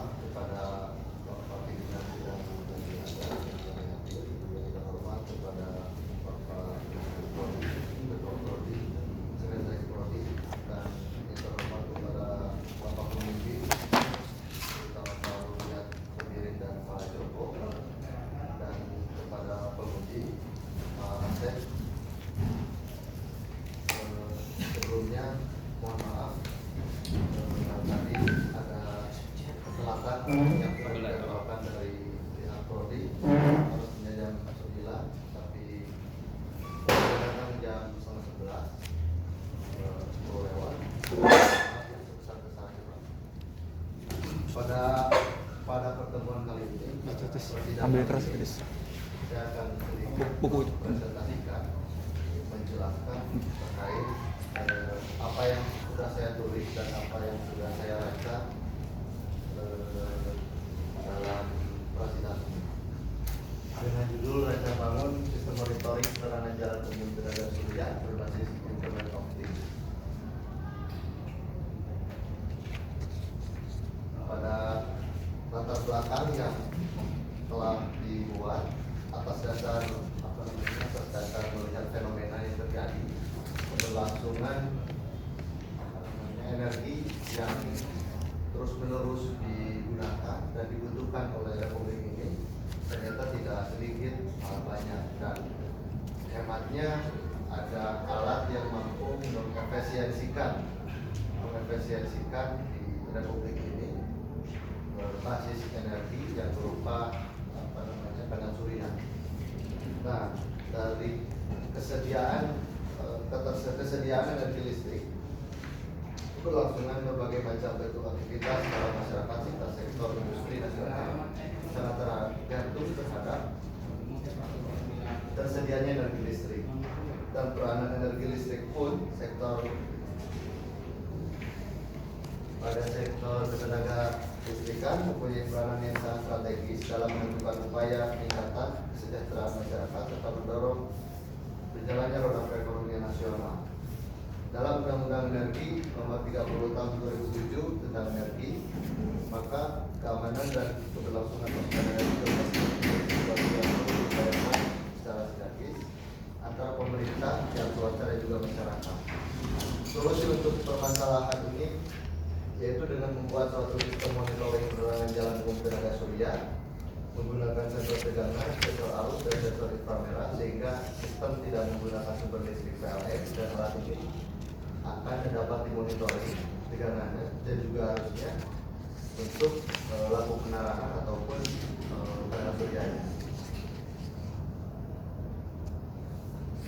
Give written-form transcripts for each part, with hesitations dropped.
masalah kepada Bapak Pimpinan Bidang Pendidikan yang kita hormat kepada Bapak Prodi, Ketua Prodi, Sekretaris Prodi, dan yang terhormat kepada Bapak Pemimpin, terutama Pak Rudiat Pemirin dan Pak Joko, dan kepada penguji Pak Asep. Sebelumnya mohon maaf tadi ada kesalahan yang dikeluarkan dari pihak Prodi, harusnya jam 9 tapi datang jam 10:30 lewat. Pada pertemuan kali ini ambil keras guys. saya akan sedikit Buku itu presentasikan, menjelaskan terkait apa yang sudah saya tulis dan apa yang sudah saya baca dalam presentasi dengan judul Rencana Bangun Sistem Monitoring Penerangan Jalan Umum Tenaga Surya berbasis Internet of Things. Pada latar belakang yang telah dibuat atas dasar melihat fenomena yang terjadi, keberlangsungan energi yang terus-menerus digunakan dan dibutuhkan oleh Republik ini ternyata tidak sedikit, malah banyak, dan hematnya ada alat yang mampu mengefisiensikan di Republik ini berbasis energi yang berupa panel surya. Nah, dari ketersediaan energi listrik, keberlangsungan berbagai macam bentuk aktivitas dalam masyarakat serta sektor industri nasional sangat tergantung terhadap tersedianya energi listrik, dan peranan energi listrik pun pada sektor ketenaga listrikan mempunyai peranan yang sangat strategis dalam menentukan upaya peningkatan kesejahteraan masyarakat serta mendorong berjalannya roda perekonomian nasional. Dalam Undang-Undang Energi Nomor 30 Tahun 2007 tentang energi, maka keamanan dan keberlangsungan pasokan energi diupayakan secara sinergis antara pemerintah, pihak swasta dan juga masyarakat. Solusi untuk permasalahan ini yaitu dengan membuat suatu sistem monitoring penerangan jalan umum tenaga surya menggunakan sensor tegangan, sensor arus, dan sensor inframerah, sehingga sistem tidak menggunakan sumber listrik PLN, dan alat ini akan dapat dimonitoring tegangannya dan juga arusnya untuk lampu penerangan ataupun panel suryanya.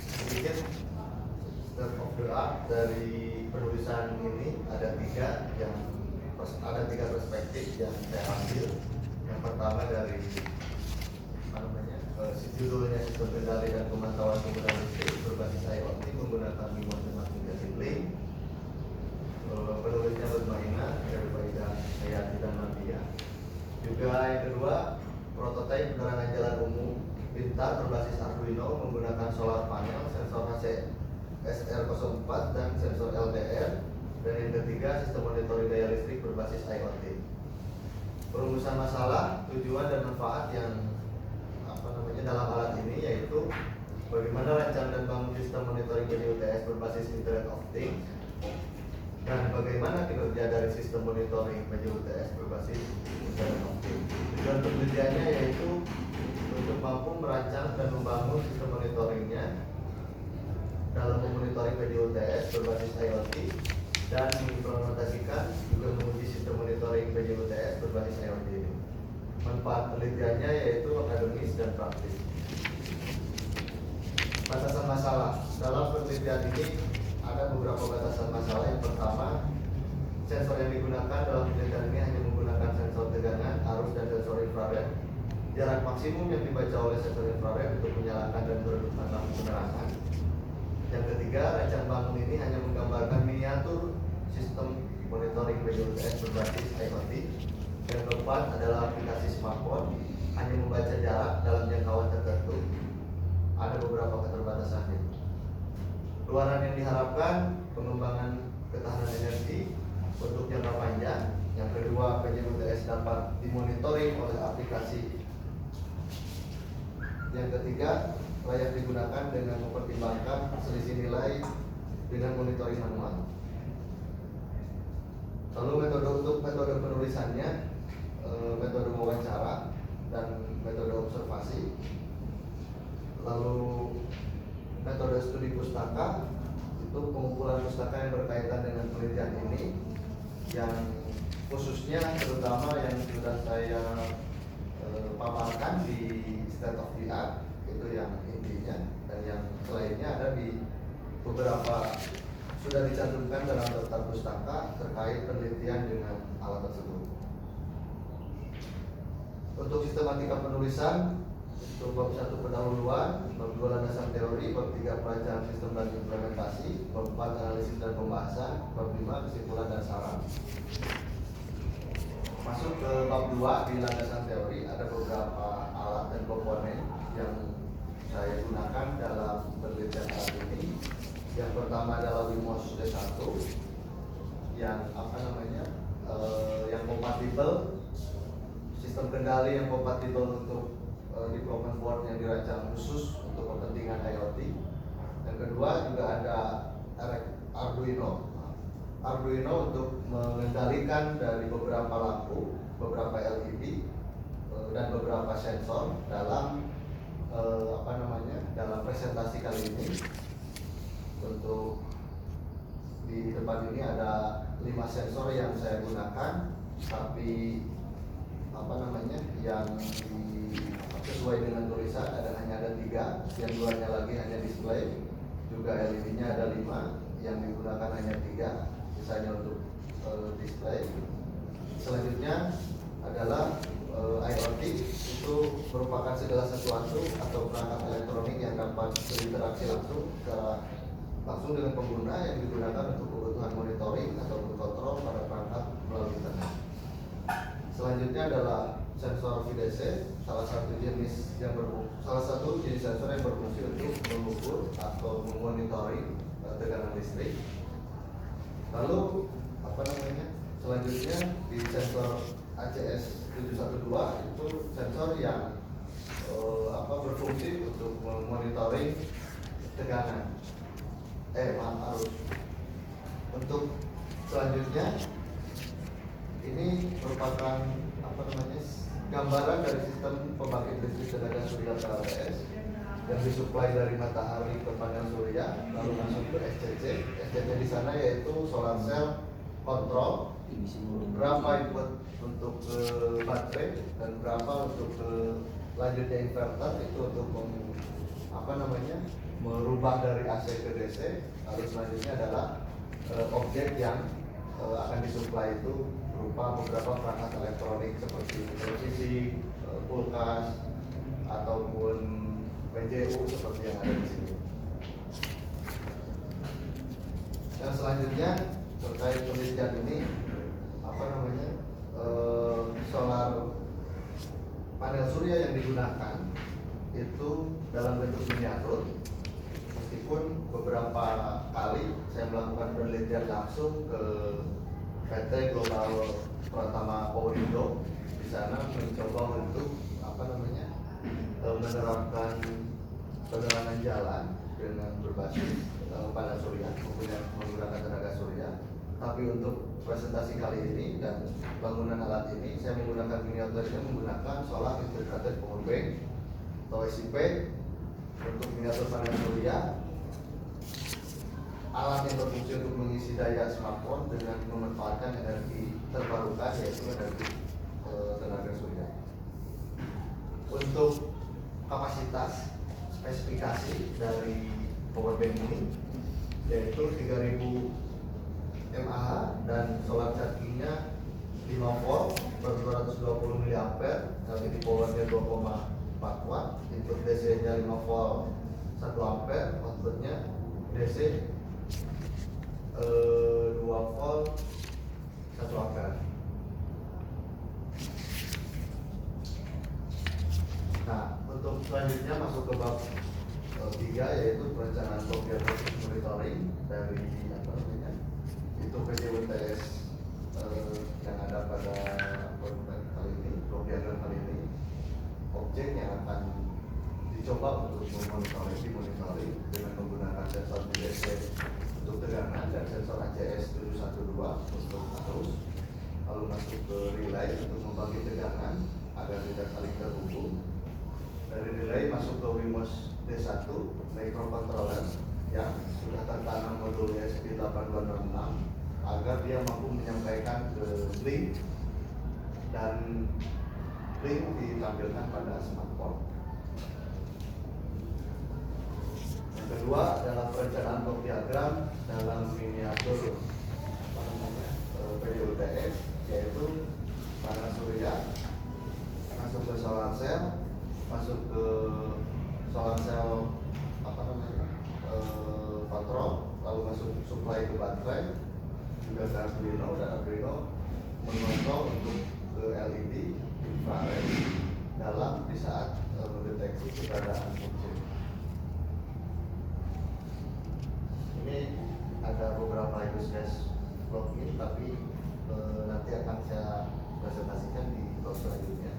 Sedikit state of the art dari penulisan ini ada tiga perspektif yang saya ambil. Yang pertama dari judulnya sistem kendali dan pemantauan penggunaan listrik berbasis IoT menggunakan remote magnetic link. Penulisnya Rutmaina dari Faida Hayati dan Nadia. Juga yang kedua, prototipe penerangan jalan umum pintar berbasis Arduino menggunakan solar panel, sensor HCSR04 dan sensor LDR. Dan yang ketiga, sistem monitoring daya listrik berbasis IoT. Perumusan masalah, tujuan dan manfaat yang dalam alat ini yaitu bagaimana rancangan dan bangun sistem monitoring PJUTS berbasis Internet of Things, dan bagaimana kinerja dari sistem monitoring PJUTS berbasis Internet of Things. Tujuan penelitiannya yaitu untuk mampu merancang dan membangun sistem monitoringnya dalam memonitoring PJUTS berbasis IoT dan mengimplementasikan juga menguji sistem monitoring PJUTS berbasis IoT ini. Manfaat penelitiannya yaitu akademis dan praktis. Batasan masalah dalam penelitian ini ada beberapa batasan masalah. Yang pertama, sensor yang digunakan dalam penelitian ini hanya menggunakan sensor tegangan, arus, dan sensor infrared. Jarak maksimum yang dibaca oleh sensor infrared untuk menyalakan dan meredupkan lampu penerangan. Yang ketiga, rancang bangun ini hanya menggambarkan miniatur sistem monitoring PJUTS berbasis IoT. Yang keempat adalah aplikasi smartphone, hanya membaca jarak dalam jangkauan tertentu. Ada beberapa keterbatasannya. Luaran yang diharapkan, pengembangan ketahanan energi untuk jangka panjang, Yang kedua, PJUTS dapat dimonitoring oleh aplikasi. Yang ketiga, layak digunakan dengan mempertimbangkan selisih nilai dengan monitoring manual. Lalu untuk metode penulisannya, metode wawancara dan metode observasi. Lalu metode studi pustaka, itu pengumpulan pustaka yang berkaitan dengan penelitian ini, yang khususnya terutama yang sudah saya paparkan di state of the art, itu yang intinya, dan yang selainnya ada di beberapa sudah dicantumkan dalam daftar pustaka terkait penelitian dengan alat tersebut. Untuk sistematika penulisan, itu bab 1 pendahuluan, bab 2 landasan teori, bab 3 pelajaran sistem dan implementasi, bab 4 analisis dan pembahasan, bab 5 kesimpulan dan saran. Masuk ke bab 2 di landasan teori, ada beberapa alat dan komponen yang saya gunakan dalam penelitian saat ini. Yang pertama adalah Wimos D1 yang yang kompatibel, sistem kendali yang kompatibel untuk development board yang dirancang khusus untuk kepentingan IoT. Yang kedua juga ada Arduino untuk mengendalikan dari beberapa lampu, beberapa LED dan beberapa sensor dalam dalam presentasi kali ini. Untuk di depan ini ada 5 sensor yang saya gunakan, tapi yang sesuai dengan tulisan hanya ada 3, yang 2-nya lagi hanya display, juga LED-nya ada 5, yang digunakan hanya 3, sisanya untuk display. Selanjutnya adalah IoT, itu merupakan segala sesuatu atau perangkat elektronik yang dapat berinteraksi langsung dengan pengguna, yang digunakan untuk kebutuhan monitoring atau kontrol pada perangkat melalui internet. Selanjutnya adalah sensor VDC, salah satu jenis sensor yang berfungsi untuk mengukur atau memonitoring tegangan listrik. Lalu selanjutnya di sensor ACS 712 itu sensor yang berfungsi untuk memonitoring tegangan arus. Untuk selanjutnya ini merupakan gambaran dari sistem pembangkit listrik tenaga surya PLTS yang disuplai dari matahari ke panel surya, lalu masuk ke SCC. SCC di sana yaitu solar cell control, berapa input untuk ke baterai dan berapa untuk ke lanjutnya inverter, itu untuk merubah dari AC ke DC. Lalu selanjutnya adalah objek yang akan disuplai itu berupa beberapa perangkat elektronik seperti televisi, kulkas, ataupun PJU seperti yang ada di sini. Yang selanjutnya terkait penelitian ini, solar panel surya yang digunakan itu dalam bentuk miniatur. Meskipun beberapa kali saya melakukan penelitian langsung ke PT Global Pratama Powerindo, di sana mencoba untuk menerapkan penerangan jalan dengan berbasis panel surya menggunakan tenaga surya. Tapi untuk presentasi kali ini dan bangunan alat ini, saya menggunakan miniaturnya menggunakan solar integrated power bank atau SIP untuk miniatur panel surya. Alat yang berfungsi untuk mengisi daya smartphone dengan memanfaatkan energi terbarukan, yaitu energi tenaga surya. Untuk kapasitas spesifikasi dari power bank ini yaitu 3000 mAh dan solar chargingnya 5 volt per 220 mA, LCD powernya 2,4 watt, input DC nya 5 volt 1 ampere, outputnya DC 2 volt 1 ampere. Nah, untuk selanjutnya masuk ke bab 3, yaitu perencanaan program monitoring dari itu PJUTS yang ada pada prototipe kali ini, block diagram kali ini, objek yang akan dicoba untuk dimonitoring dengan menggunakan sensor BDC untuk tegangan dan sensor ACS 712 untuk arus, lalu masuk ke relay untuk membagi tegangan agar tidak saling terhubung. Dari relay masuk ke Wemos D1 microcontroller yang sudah tertanam modul ESP8266 agar dia mampu menyampaikan ke link dan link ditampilkan pada smartphone. Yang kedua adalah perencanaan block diagram dalam miniatur PDUTS, yaitu panel surya masuk ke solar cell, masuk ke solar cell kontrol, lalu masuk supply ke baterai, juga ke Arduino, dan Arduino mengontrol untuk ke LED infrared dalam di saat mendeteksi keberadaan objek. Ini ada beberapa use case block ini, tapi nanti akan saya presentasikan di blog selanjutnya.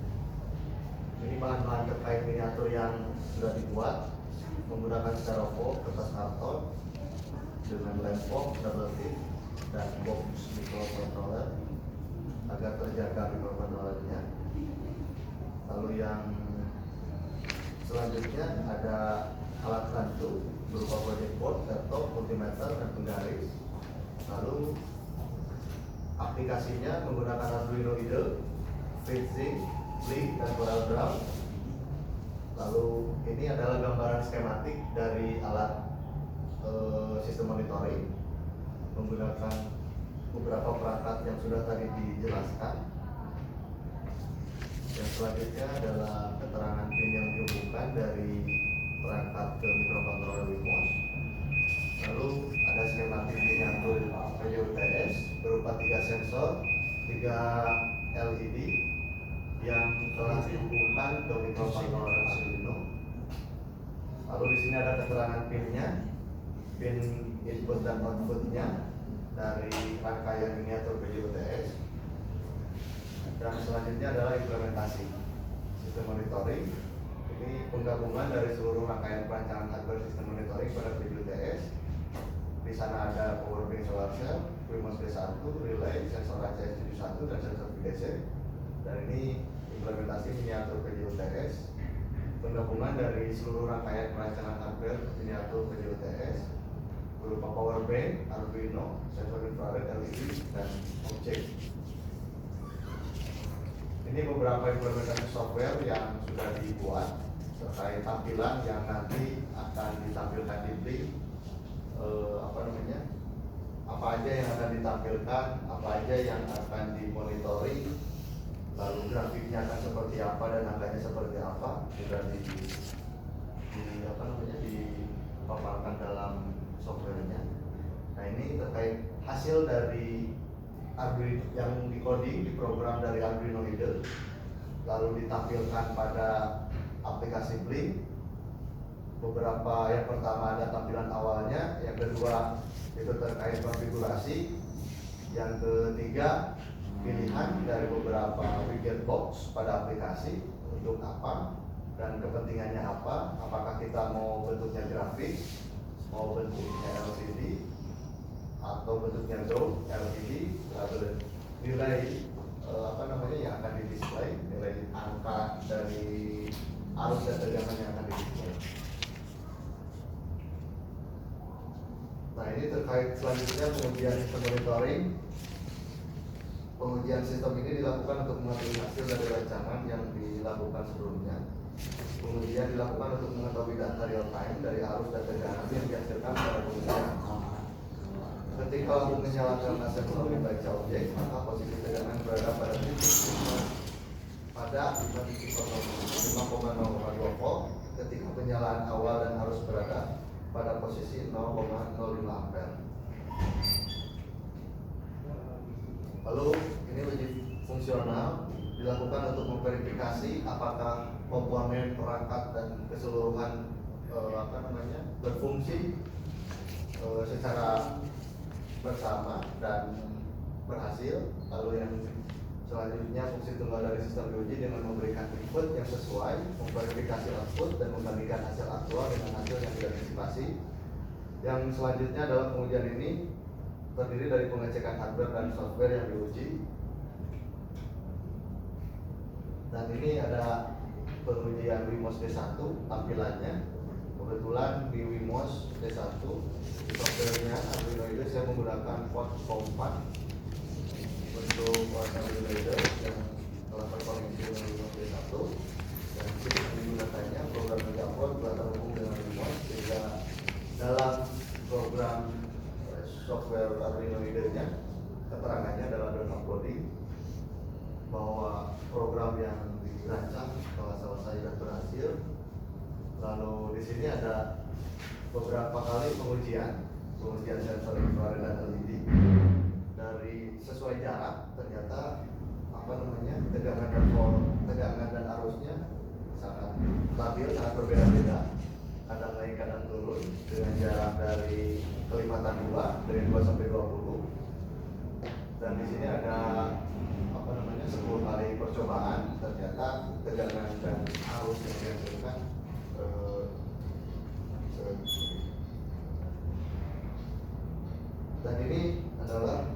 Ini bahan-bahan terkait miniatur yang sudah dibuat menggunakan styrofoam, kertas karton dengan lem foam, double tip, dan box microcontroller agar terjaga microcontrollernya. Lalu yang selanjutnya ada alat bantu berupa project board, laptop, multimeter, dan penggaris. Lalu aplikasinya menggunakan Arduino IDE, FreeSync, Link, dan CorelDRAW. Lalu ini adalah gambaran skematik dari alat sistem monitoring menggunakan beberapa perangkat yang sudah tadi dijelaskan. Yang selanjutnya adalah keterangan pin yang dihubungkan dari perangkat ke microcontroller Wemos. Lalu ada skematik miniatur PDUTS berupa 3 sensor, 3 LED yang telah dihubungkan ke microcontroller Arduino. Lalu di sini ada keterangan pinnya, pin input dan outputnya dari rangkaian miniatur PDUTS. Dan selanjutnya adalah implementasi sistem monitoring. Ini penggabungan dari seluruh rangkaian perancangan hardware sistem monitoring pada PDUTS. Di sana ada power bank solar cell, Wemos D1, relay, sensor ACS 71, dan sensor VDC. Dan ini implementasi miniatur PDUTS, penggabungan dari seluruh rangkaian perancangan hardware miniatur PDUTS berupa power bank, Arduino, sensor infrared, LED, dan objek. Ini beberapa implementasi software yang sudah dibuat terkait tampilan yang nanti akan ditampilkan di link. Apa aja yang akan ditampilkan, apa aja yang akan dimonitoring, lalu grafiknya akan seperti apa dan angkanya seperti apa, sudah dipaparkan dalam softwarenya. Nah, ini terkait hasil dari Arduino yang di program dari Arduino IDE, lalu ditampilkan pada aplikasi Blink. Beberapa, yang pertama ada tampilan awalnya, yang kedua itu terkait konfigurasi, yang ketiga pilihan dari beberapa widget box pada aplikasi untuk apa dan kepentingannya apa, apakah kita mau bentuknya grafis, mau bentuknya LCD, atau bentuknya dome LED, lalu nilai yang akan di display, nilai angka dari arus dan tegangan yang akan di display. Nah, ini terkait selanjutnya pengujian sistem monitoring. Pengujian sistem ini dilakukan untuk mengetahui hasil dari rancangan yang dilakukan sebelumnya. Pengujian dilakukan untuk mengetahui data real time dari arus dan tegangan yang dihasilkan pada pengujian. Ketika lampu menyala karena sensor membaca objek, maka posisi tegangan berada pada titik pada 5,0,2 volt. Ketika penyalaan awal dan arus berada pada posisi 0,05 ampere. Lalu ini uji fungsional dilakukan untuk memverifikasi apakah komponen perangkat dan keseluruhan berfungsi secara bersama dan berhasil. Lalu yang selanjutnya fungsi tunggal dari sistem diuji dengan memberikan input yang sesuai, memverifikasi output dan membandingkan hasil aktual dengan hasil yang diantisipasi. Yang selanjutnya adalah pengujian ini terdiri dari pengecekan hardware dan software yang diuji. Dan ini ada pengujian Wimos D1 tampilannya. Kebetulan di Wimos D1 softwarenya Arduino itu saya menggunakan port COM4 untuk Arduino yang telah terkoneksi dengan Wimos D1, dan chip yang digunakannya program Megaport telah terhubung dengan Wimos, sehingga dalam program software Arduino nya keterangannya adalah don't uploading, bahwa program yang dirancang telah selesai dan berhasil. Lalu di sini ada beberapa kali pengujian sensor infrared dan LED dari sesuai jarak. Ternyata tegangan dan arusnya sangat stabil, sangat berbeda-beda, kadang naik kadang turun dengan jarak dari kelipatan 2 dari 2 sampai 20. Dan di sini ada 10 kali percobaan, ternyata tegangan dan arus yang dihasilkan dan ini adalah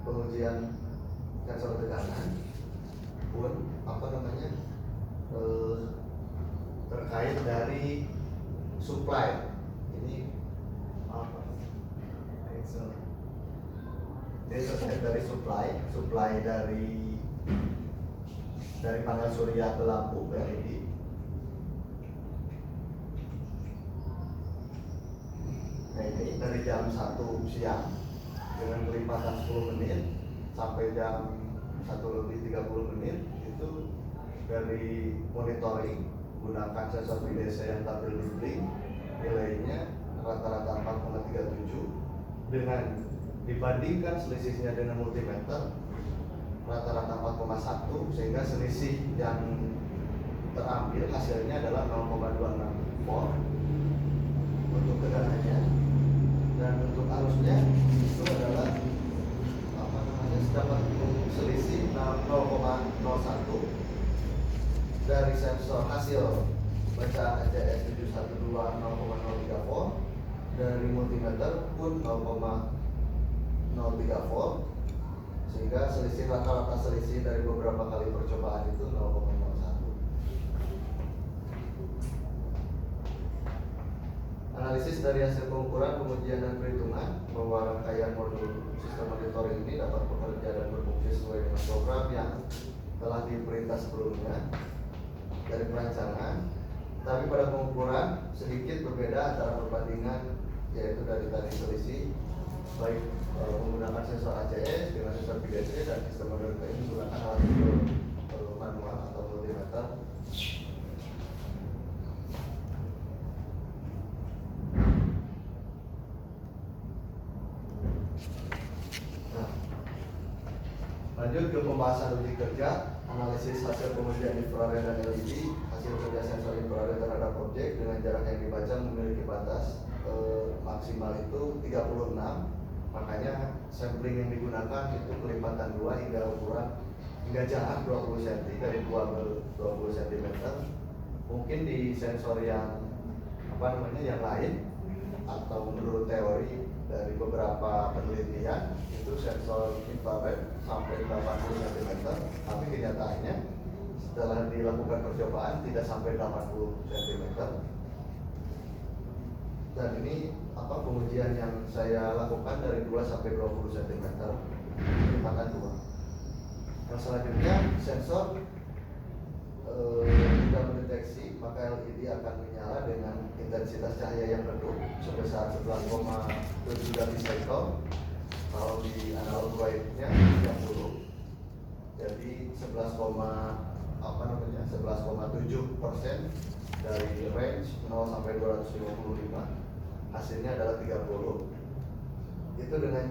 pengujian sensor tegangan pun terkait dari supply. Ini terkait dari supply dari panel surya ke lampu LED. Nah, ini dari jam 1 siang dengan kelipatan 10 menit sampai jam 1:30 itu dari monitoring menggunakan sensor VDC yang tampil di blink, nilainya rata-rata 4,37, dengan dibandingkan selisihnya dengan multimeter rata-rata 4,1, sehingga selisih yang terambil hasilnya adalah 0,26 volt untuk tegangannya. Dan untuk arusnya itu adalah dapat selisih 0,01 dari sensor hasil bacaan ACS 712 0,03 volt, dari multimeter pun 0,03 volt, sehingga rata-rata selisih dari beberapa kali percobaan itu 0,01. Analisis dari hasil pengukuran, pengujian dan perhitungan bahwa rangkaian modul sistem monitoring ini dapat bekerja dan berfungsi sesuai dengan program yang telah diperintah sebelumnya dari perancangan. Tapi pada pengukuran sedikit berbeda antara perbandingan, yaitu dari tadi selisih baik menggunakan sensor ACS dengan sensor VDC dan sistem monitoring menggunakan alat ukur manual atau multimeter. Lanjut ke pembahasan uji kerja, analisis hasil pengujian infrared dan LED. Hasil kerja sensor infrared terhadap objek dengan jarak yang dibaca memiliki batas maksimal itu 36. Makanya sampling yang digunakan itu kelipatan 2 hingga jarak 20 cm dari 2 ke 20 cm. Mungkin di sensor yang yang lain atau menurut teori dari beberapa penelitian itu sensor infrared sampai 80 cm, tapi kenyataannya setelah dilakukan percobaan tidak sampai 80 cm. Dan ini pengujian yang saya lakukan dari 2 sampai 20 cm kelipatan 2. Yang selanjutnya sensor tidak mendeteksi, maka LED akan menyala dengan intensitas cahaya yang redup sebesar 11,7 cycle. Kalau di analog white-nya 30, jadi 11,7% dari range 0 sampai 255, hasilnya adalah 30. Itu dengan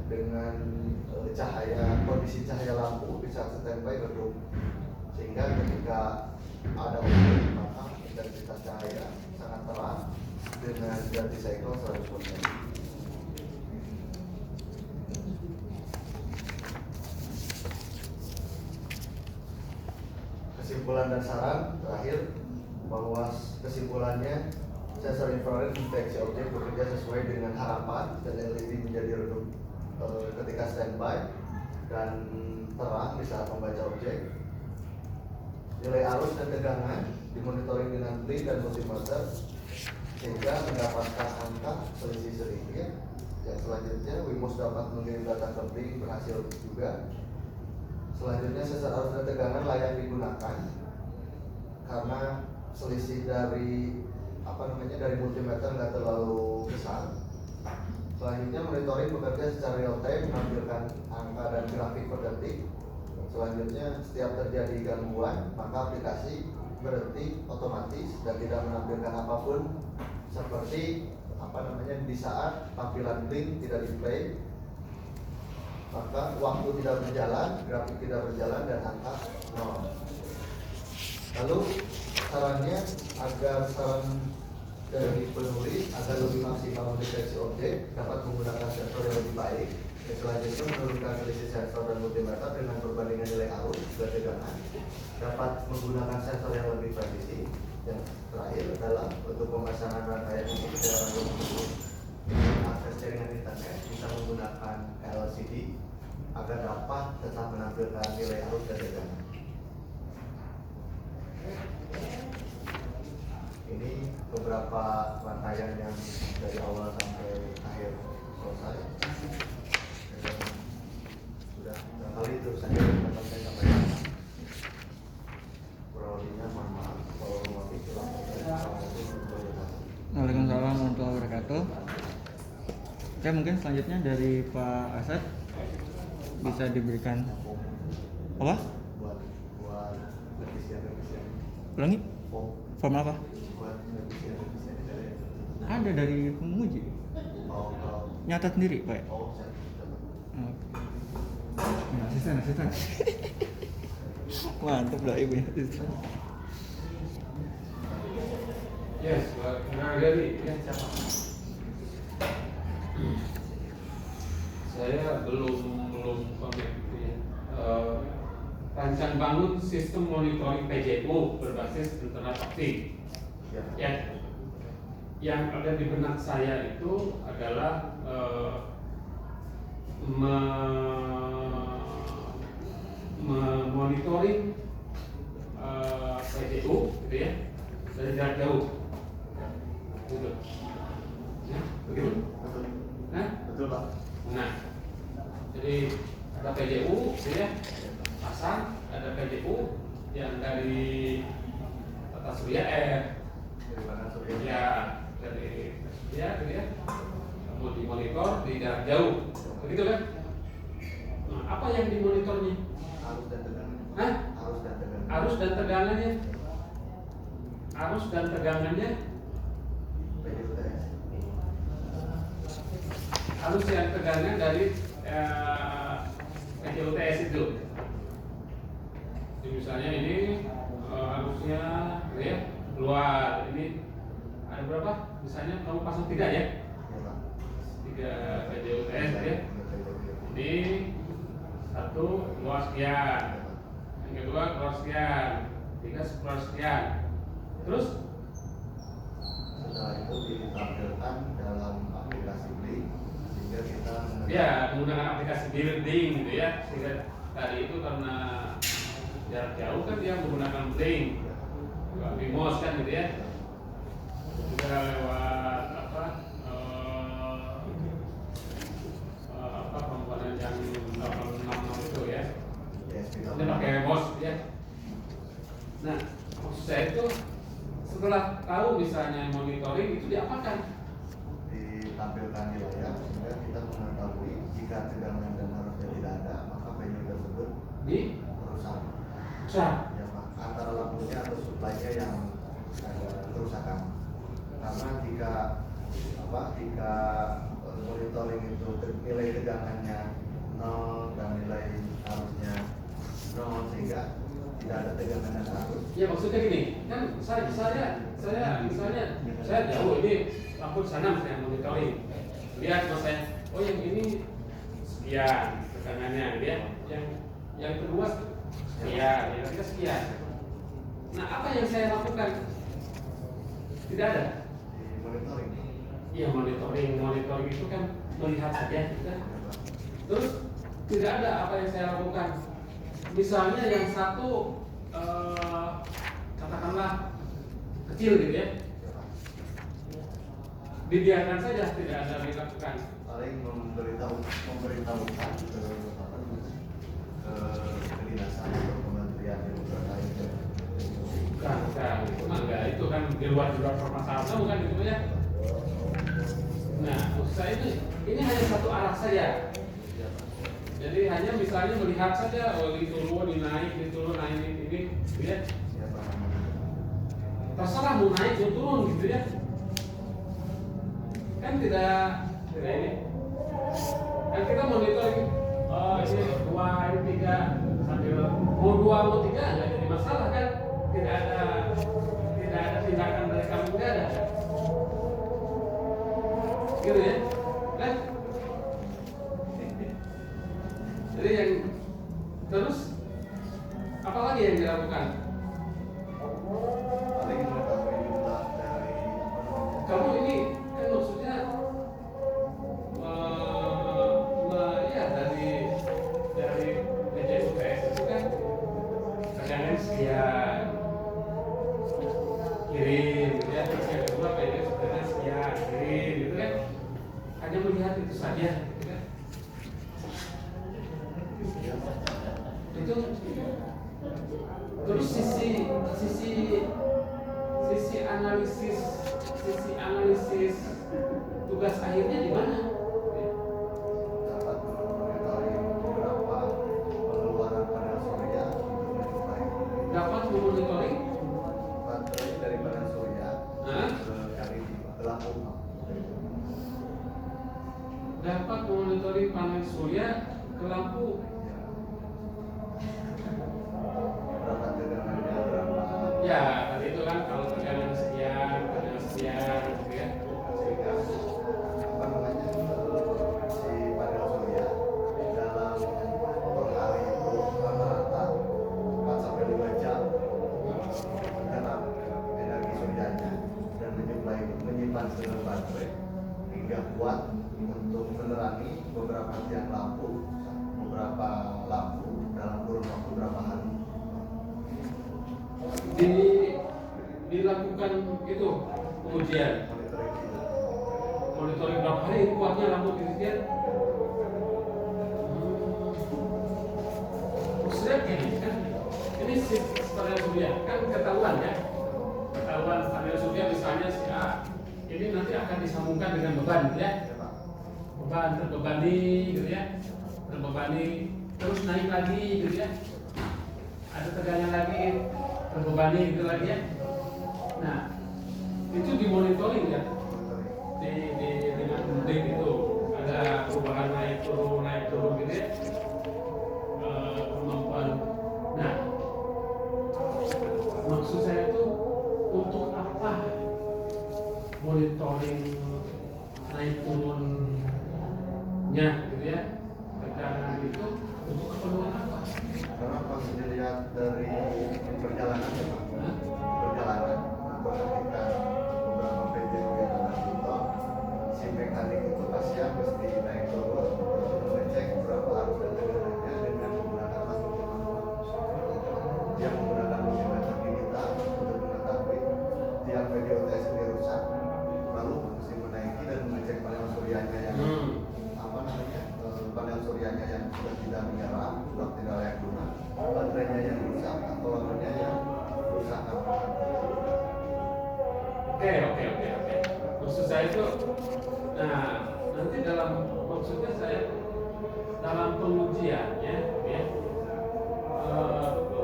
dengan kondisi cahaya lampu di saat standby redup, sehingga ketika ada objek maka intensitas cahaya sangat terang dengan ganti cycle 100%. Kesimpulan dan saran terakhir bahwa kesimpulannya sensor infrared deteksi objek bekerja sesuai dengan harapan dan LED menjadi redup ketika standby dan terang di saat membaca objek. Nilai arus dan tegangan dimonitoring dengan blink dan multimeter sehingga mendapatkan angka selisih sedikit. Yang selanjutnya Wemos dapat mengirim data ke blink berhasil juga. Selanjutnya sensor arus dan tegangan layak digunakan karena selisih dari dari multimeter nggak terlalu besar. Selanjutnya monitoring bekerja secara real time menampilkan angka dan grafik per detik. Selanjutnya setiap terjadi gangguan maka aplikasi berhenti otomatis dan tidak menampilkan apapun seperti di saat tampilan blink tidak display, maka waktu tidak berjalan, grafik tidak berjalan dan angka 0. Lalu sarannya saran dari penulis agar lebih maksimal mendeteksi objek dapat menggunakan sensor yang lebih baik. Selanjutnya menurunkan selisih sensor dan multimeter dengan perbandingan nilai arus dan tegangan, dapat menggunakan sensor yang lebih presisi. Yang terakhir adalah untuk pemasangan rangkaian ini akses jaringan internet bisa menggunakan LCD agar dapat tetap menampilkan nilai arus dan tegangan. Ini beberapa rangkaian yang dari awal sampai akhir selesai. Sudah kali itu saja yang dapat saya sampaikan. Kurang lebihnya mohon maaf. Waalaikumsalam warahmatullahi wabarakatuh. Oke, mungkin selanjutnya dari Pak Asad bisa diberikan apa? Buat revisian. Ulangi? Form apa? Buat revisian. Ada dari penguji. Nyatat sendiri, Pak. Asisten. Mantap lah Ibu. Yes, Margari. Saya belum komit gitu ya. Rancang bangun sistem monitoring PJU berbasis internet optik. Ya. Yang ada di benak saya itu adalah memonitoring PJU gitu ya dari jarak jauh. Gitu. Ya, begitu? Betul Pak. Nah, jadi ada PJU, ya, pasang, ada PJU yang dari tata surya Dari mana surya? ya dari ya, gitu ya, mau dimonitor di jarak jauh, begitu kan? Nah, apa yang dimonitornya? Arus dan tegangan. Hah? Arus dan tegangan. Arus dan tegangannya. Arus dan tegangannya. PJUTS. Arus yang tegangan dari PJUTS itu. Jadi misalnya ini arusnya ya keluar, ini ada berapa? Misalnya kamu pasang 3 ya? Iya Pak. 3 PJUTS ya. Ini 1 keluar sekian, yang kedua keluar sekian, 3 keluar sekian. Terus Setelah itu ditampilkan dalam aplikasi Blink sehingga kita ya menggunakan aplikasi building gitu ya, sehingga tadi itu karena jarak jauh kan dia menggunakan Blink, Wemos kan gitu ya, juga lewat komponen yang 866 itu ya, dia pakai Wemos ya. Nah, maksud saya itu setelah tahu misalnya monitoring itu diapakan? ditampilkan di layar sehingga kita mengetahui jika tegangan dan arusnya tidak ada maka venue tersebut rusak. Ya Pak, antara lampunya atau supply-nya yang kerusakan. Karena jika monitoring itu nilai tegangannya 0 dan nilai arusnya 0 sehingga tidak ada tegangan dan arus. Ya maksudnya gini, kan saya misalnya saya jauh ini lampu sana saya monitoring, lihat mas saya, oh yang ini sekian tegangannya, dia yang kedua sekian, yang ketiga sekian. Nah, apa yang saya lakukan? Tidak ada. Di monitoring. Iya, monitoring itu kan melihat saja, gitu kan. Terus tidak ada apa yang saya lakukan. Misalnya yang satu katakanlah kecil gitu ya, dibiarkan saja, tidak ada dilakukan. Paling memberitahukan ke kedinasan atau kementerian yang terkait. Bukan, itu mah enggak, itu kan di luar permasalahan, bukan gitu ya. Nah, maksud saya ini hanya satu arah saja. Jadi hanya misalnya melihat saja, oh diturun, dinaik, diturun, naik ini, gitu ya. Terserah mau naik, mau turun, gitu ya. Kan tidak ini. Kan kita monitoring, oh ini 2, ini 3, sambil mau 2, mau 3 nggak jadi masalah kan? Tidak ada tindakan dari kamu, nggak ada. Gitu ya, kan? Jadi yang terus apa lagi yang dilakukan? Paling mengetahui jumlah dari Kamu ini kan maksudnya ya dari PJUPS itu kan tegangan sekian kirim gitu ya, terus yang kedua tegangan sekian kirim gitu kan, hanya melihat itu saja gitu kan. Itu terus sisi analisis tugas akhirnya di mana? dapat mengetahui beberapa pengeluaran panel surya untuk mencapai Dapat memonitoring baterai dari panel surya Hah? ke LED ke lampu. dapat memonitoring panel surya ke lampu. Berapa tegangannya, berapa Ya, tadi itu kan kalau tegangan sekian gitu ya. sehingga apa namanya si panel surya dalam per hari itu rata-rata 4 sampai 5 jam menyerap energi suryanya dan menyimpan seluruh baterai hingga kuat untuk menerangi beberapa tiang lampu dalam kurun waktu berapa hari. Dilakukan itu pengujian monitoring berapa hari kuatnya lampu gitu ya. Maksudnya gini kan, ini panel surya kan ketahuan panel surya misalnya si A ini nanti akan disambungkan dengan beban gitu ya. Beban terbebani gitu ya, terus naik lagi gitu ya, ada tegangan lagi, terbebani gitu lagi ya. Nah, itu dimonitoring ya, dengan dek itu ada perubahan naik turun gitu ya, kemampuan. Nah, maksud saya itu untuk apa monitoring naik turunnya gitu ya, tegangan itu untuk keperluan apa? Karena pas dilihat dari perjalanan ya Pak, Hah? perjalanan atau ketika beberapa PJU yang ada contoh si mekanik itu pasti mesti naik turun untuk mengecek berapa arus dan tegangannya dengan menggunakan alat manual. Dia menggunakan multimeter digital untuk mengetahui tiang PDOTS ini rusak, lalu mesti menaiki dan mengecek panel suryanya yang apa namanya panel suryanya yang sudah tidak menyala, sudah tidak layak guna, baterainya yang rusak atau lampunya yang rusak. Oke. Maksud saya itu, nah nanti maksudnya saya dalam pengujiannya, ya,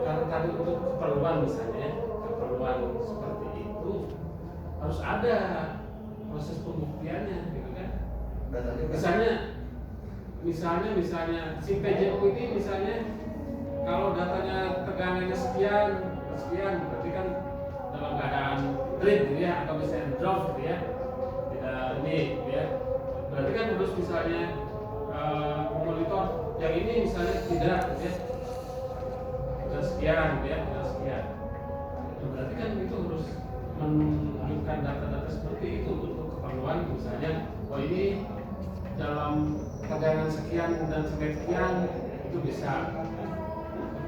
karena tadi untuk keperluan misalnya, ya, keperluan seperti itu harus ada proses pembuktiannya, gitu kan? Misalnya si PJU ini misalnya kalau datanya tegangannya sekian, berarti kan dalam keadaan trip gitu ya, atau misalnya drop gitu ya, tidak ini gitu ya, berarti kan harus misalnya memonitor yang ini misalnya tidak gitu ya, sudah sekian gitu ya, sudah sekian. Nah, berarti kan itu harus menunjukkan data-data seperti itu untuk keperluan misalnya, oh ini dalam tegangan sekian dan sekian itu bisa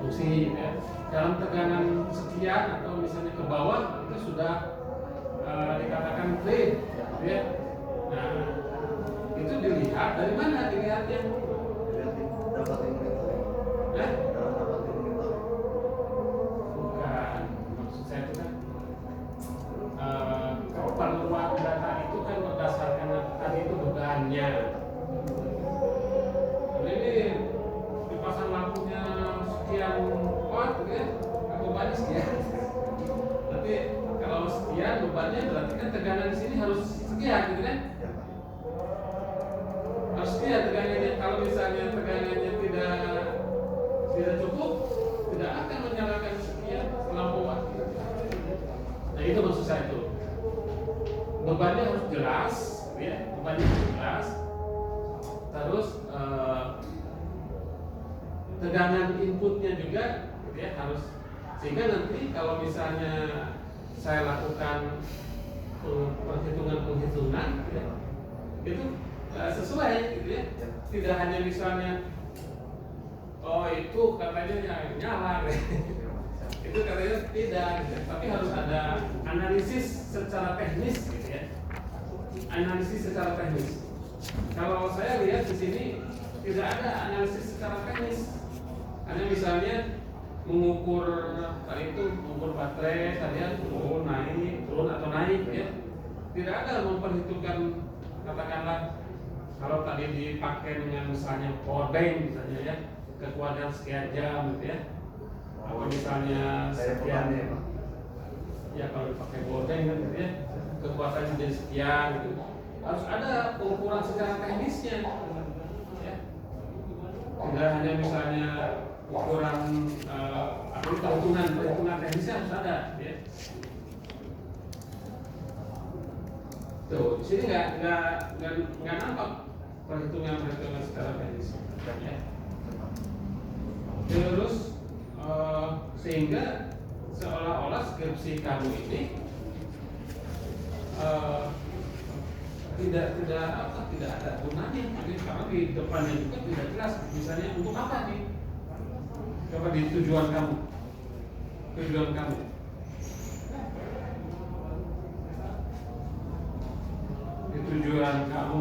berfungsi, ya. Dalam tegangan sekian atau misalnya ke bawah itu sudah dikatakan clean, ya. Nah, itu dilihat dari mana dilihatnya? Dapat inventory. Nah, Dalam dapat inventory. bukan, maksud saya itu kan keperluan data itu kan berdasarkan tadi itu dugaannya. Ini dipasang lampunya sekian watt, ya, bebannya sekian. Tapi kalau sekian bebannya berarti kan tegangan di sini harus sekian, gitu kan? Ya, Pak. Harus sekian tegangannya. Kalau misalnya tegangannya tidak cukup, tidak akan menyalakan sekian lampu watt. Nah itu maksud saya itu. Bebannya harus jelas, ya. Bebannya harus jelas. Terus tegangan inputnya juga, gitu ya, harus, sehingga nanti kalau misalnya saya lakukan perhitungan, gitu ya, itu sesuai, gitu ya. Tidak hanya misalnya, oh itu katanya nyala, itu katanya tidak, gitu. Tapi harus ada analisis secara teknis, gitu ya. Analisis secara teknis. Kalau saya lihat di sini tidak ada analisis secara teknis. Hanya misalnya mengukur tadi itu, mengukur baterai tadi turun atau naik, ya. Tidak ada memperhitungkan, katakanlah kalau tadi dipakai dengan misalnya power bank misalnya, ya, kekuatan sekian jam, gitu ya. Atau misalnya sekian, ya kalau dipakai power bank kan, gitu ya, kekuatannya jadi sekian, gitu. Harus ada pengukuran secara teknisnya, ya. Tidak hanya misalnya ukuran perhitungan teknisnya harus ada, ya. Tuh, di sini nggak nampak perhitungan secara teknis, ya. Terus sehingga seolah-olah skripsi kamu ini tidak ada gunanya, karena di depannya juga tidak jelas misalnya untuk apa nih, apa di tujuan kamu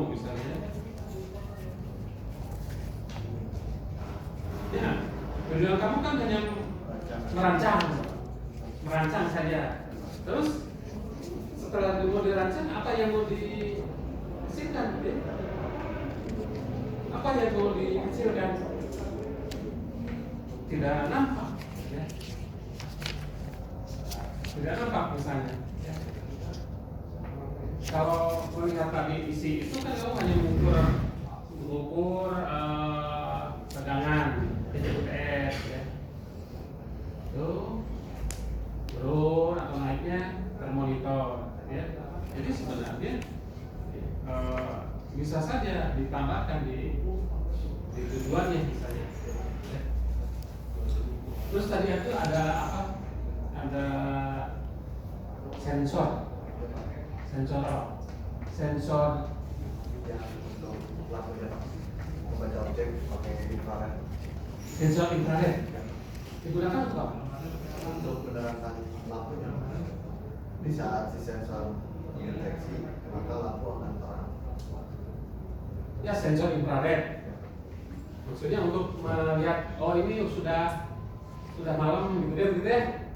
misalnya, ya, tujuan kamu kan hanya merancang saja. Terus setelah mau dirancang, apa yang mau dihasilkan, ya? Apa yang mau dihasilkan? Tidak nampak, ya. Tidak nampak misalnya, ya. Kalau melihat tadi isi itu kan kamu hanya mengukur tegangan PCUTS, ya. Itu turun atau naiknya termonitor, ya. Jadi sebenarnya bisa saja ditambahkan di tujuannya misalnya, ya. Terus tadi itu ada apa? Ada sensor Yang untuk lampunya, Pak. Membaca objek pakai infrared. sensor infrared digunakan untuk apa? Untuk menerangkan lampunya. Di saat si sensor mendeteksi, maka lampu akan terang. Ya, sensor infrared. Maksudnya untuk melihat, oh ini sudah malam, gitu ya.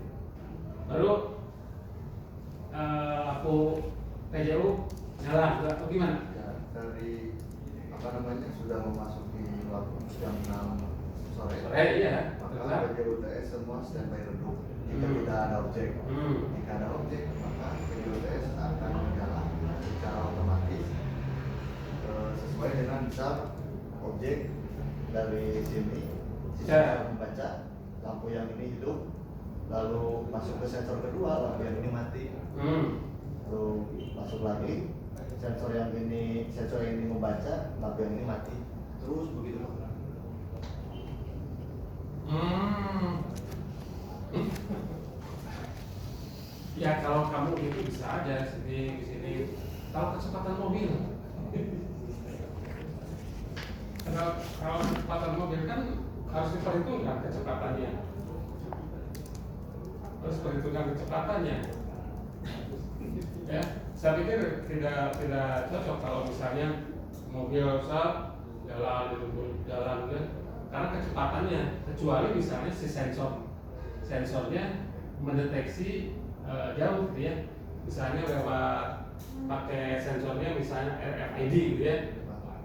Baru lampu PJU nyala atau gimana? Ya, dari sudah memasuki waktu jam 6 sore. Iya. Maka PJUTS semua standby redup. Jika tidak ada objek, jika ada objek, maka PJUTS akan menyala secara otomatis sesuai dengan misal objek dari sini. Sisa membaca lampu yang ini hidup, lalu masuk ke sensor kedua, lampu yang ini mati. Lalu masuk lagi, sensor yang ini membaca, lampu yang ini mati. Terus begitu. Ya kalau kamu gitu bisa aja di sini. Kalau kecepatan mobil, kalau kecepatan mobil kan harus diperhitungkan kecepatannya, Ya, saya pikir tidak cocok kalau misalnya mobil jalan ya, karena kecepatannya, kecuali misalnya si sensornya mendeteksi jauh gitu ya, misalnya lewat pakai sensornya misalnya RFID gitu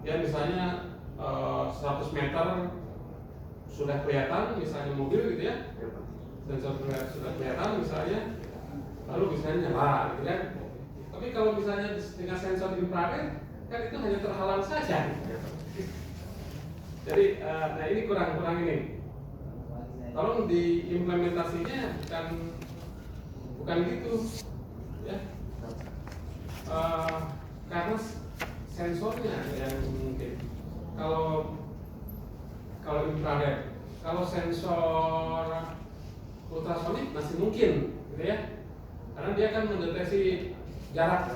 ya misalnya 100 meter sudah kelihatan misalnya mobil gitu ya, sensor sudah kelihatan misalnya, lalu misalnya nyala gitu kan. Tapi kalau misalnya dengan sensor infrared kan itu hanya terhalang saja. Jadi nah ini kurang ini. Tolong diimplementasinya bukan gitu ya. Karena sensornya yang mungkin kalau infrared, kalau sensor ultrasonik masih mungkin gitu ya, karena dia akan mendeteksi jarak.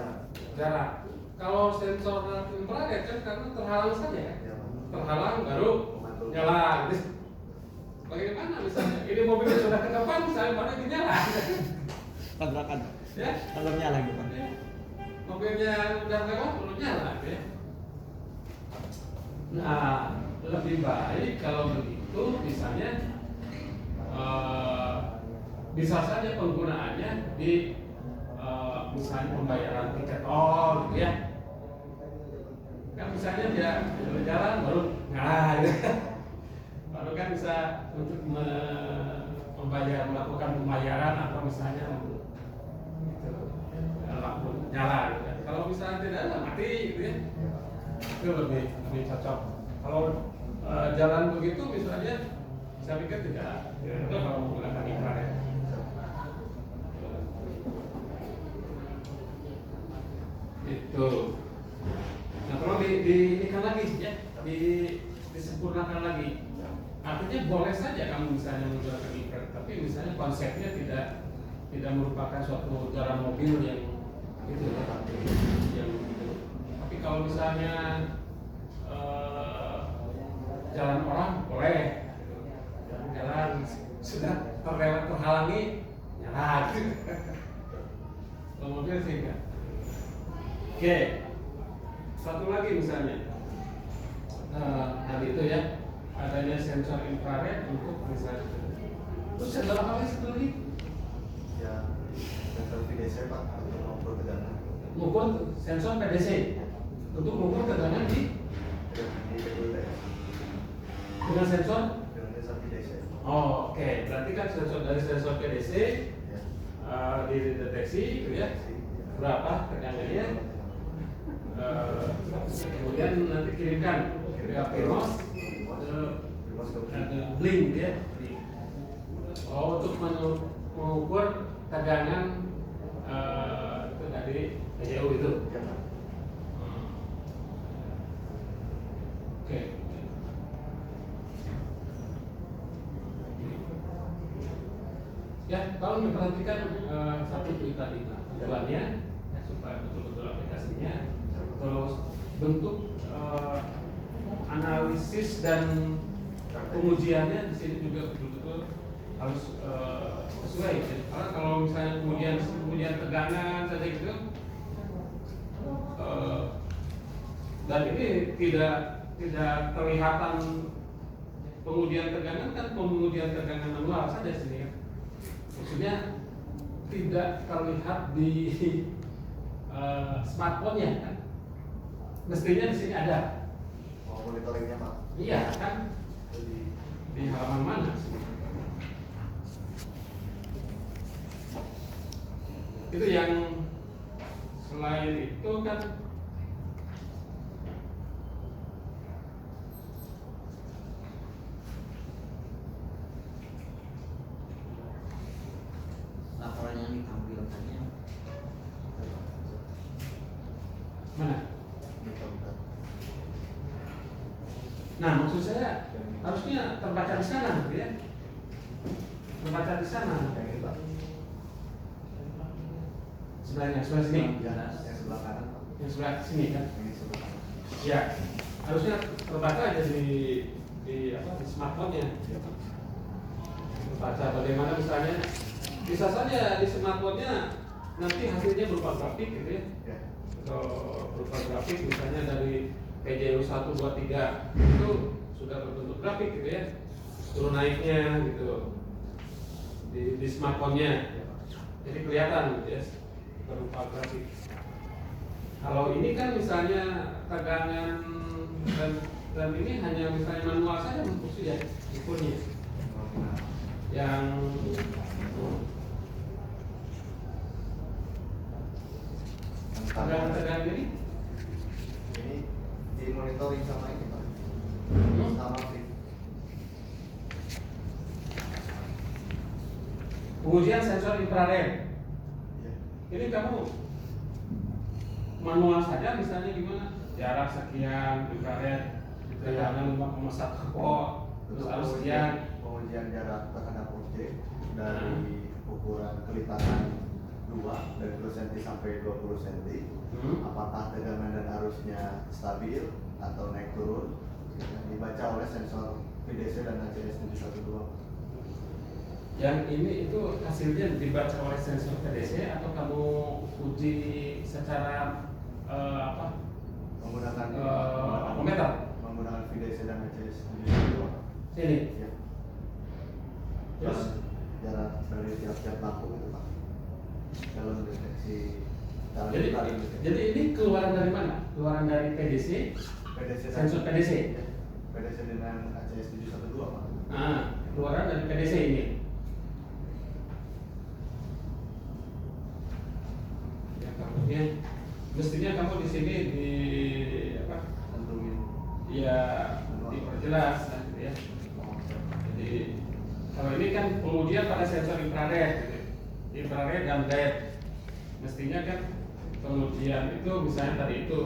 Kalau sensor infrared kan karena terhalang saja, terhalang baru nyala gitu. Bagaimana misalnya ini mobilnya sudah ke depan, misalnya baru ini nyala Tabrakan. ya, Kalau nyala gitu. mobilnya udah lewat belum nyala ya. Nah, lebih baik kalau begitu misalnya bisa saja penggunaannya di misalnya pembayaran tiket tol gitu ya. Kan misalnya dia berjalan baru nyala gitu. Baru kan bisa untuk melakukan pembayaran atau misalnya lampu nyala gitu. Kalau misalnya tidak ada mati gitu ya, itu lebih cocok. Kalau jalan begitu misalnya saya pikir tidak kalau menggunakan infrared. Itu. Nah, perlu diinikan lagi ya, disempurnakan lagi. Artinya boleh saja kamu misalnya menggunakan infrared, tapi misalnya konsepnya tidak merupakan suatu jalan mobil yang itu yang gitu. Tapi kalau misalnya jalan orang boleh, jalan sudah terhalangi nyala gitu. Kalau mobil sih enggak. Oke, satu lagi misalnya tadi itu ya, adanya sensor infrared untuk misalnya. Terus sensor apa sih lagi? Ya, sensor PDC Pak untuk mengukur tegangan. Mengukur sensor PDC untuk mengukur tegangan di dengan sensor PDC. Oh, oke. Berarti kan dari sensor PDC Ya. dideteksi gitu ya, berapa tegangannya, kemudian nanti kirimkan ke PIRMOS ke link ya. Oh, untuk mengukur tegangan itu dari PJU itu. Oke. Ya, kalau diperhatikan satu itu tadi tujuannya ya, supaya betul-betul aplikasinya, terus bentuk analisis dan pengujiannya di sini juga betul-betul harus sesuai. Ya. Karena kalau misalnya kemudian tegangan saja gitu, dan ini tidak kelihatan pengujian tegangan, kan pengujian tegangan manual saja sini ya. Maksudnya tidak terlihat di smartphone-nya kan. Mestinya di sini ada. Oh, monitoringnya Pak. Iya kan. Di halaman mana? Itu yang selain itu kan laporan yang ditampilkannya mana? Nah, maksud saya harusnya terbaca di sana, gitu ya. Terbaca di sana. Sebelahnya, sebelah sini. Ya, yang sebelah kanan Pak. Yang sebelah sini kan. Ini sebelah kanan. Ya, harusnya terbaca aja di smartphone-nya. Terbaca bagaimana misalnya bisa saja di smartphone-nya nanti hasilnya berupa grafik gitu ya. Ya. Atau berupa grafik misalnya dari PJU 1, 2, 3 itu sudah berbentuk grafik gitu ya. Turun naiknya gitu di smartphone-nya. Jadi kelihatan gitu ya berupa grafik. Kalau ini kan misalnya tegangan dan ini hanya misalnya manual saja untuk ya ukurnya. Yang tegangan ini di monitoring sama ini Pak. Sama sih. pengujian sensor infrared. Ya. Ini kamu manual saja misalnya gimana? Jarak sekian infrared, tegangan 5,1 volt, terus harus sekian. Pengujian jarak terhadap objek dari ukuran kelipatan 2 dari 10 cm sampai 20 cm. Apakah tegangan dan arusnya stabil atau naik turun? Dibaca oleh sensor VDC dan ACS 712. Yang ini itu hasilnya dibaca oleh sensor PDC atau kamu uji secara Menggunakan meter? menggunakan VDC dan ACS 712. Sini. Ya. Terus jarak dari tiap-tiap lampu itu Pak. Dalam deteksi dalam jadi, deteksi. jadi ini keluaran dari mana? Keluaran dari PDC, PDC dan- sensor PDC. Ya. PDC dengan ACS 712 Pak. Nah, keluaran dari PDC ini. Ya, kemudian mestinya kamu di sini di apa? Tentuin. Ya diperjelas lah, gitu ya. Jadi kalau ini kan pengujian pada sensor infrared, gitu. Infrared dan LED. Mestinya kan pengujian itu misalnya tadi itu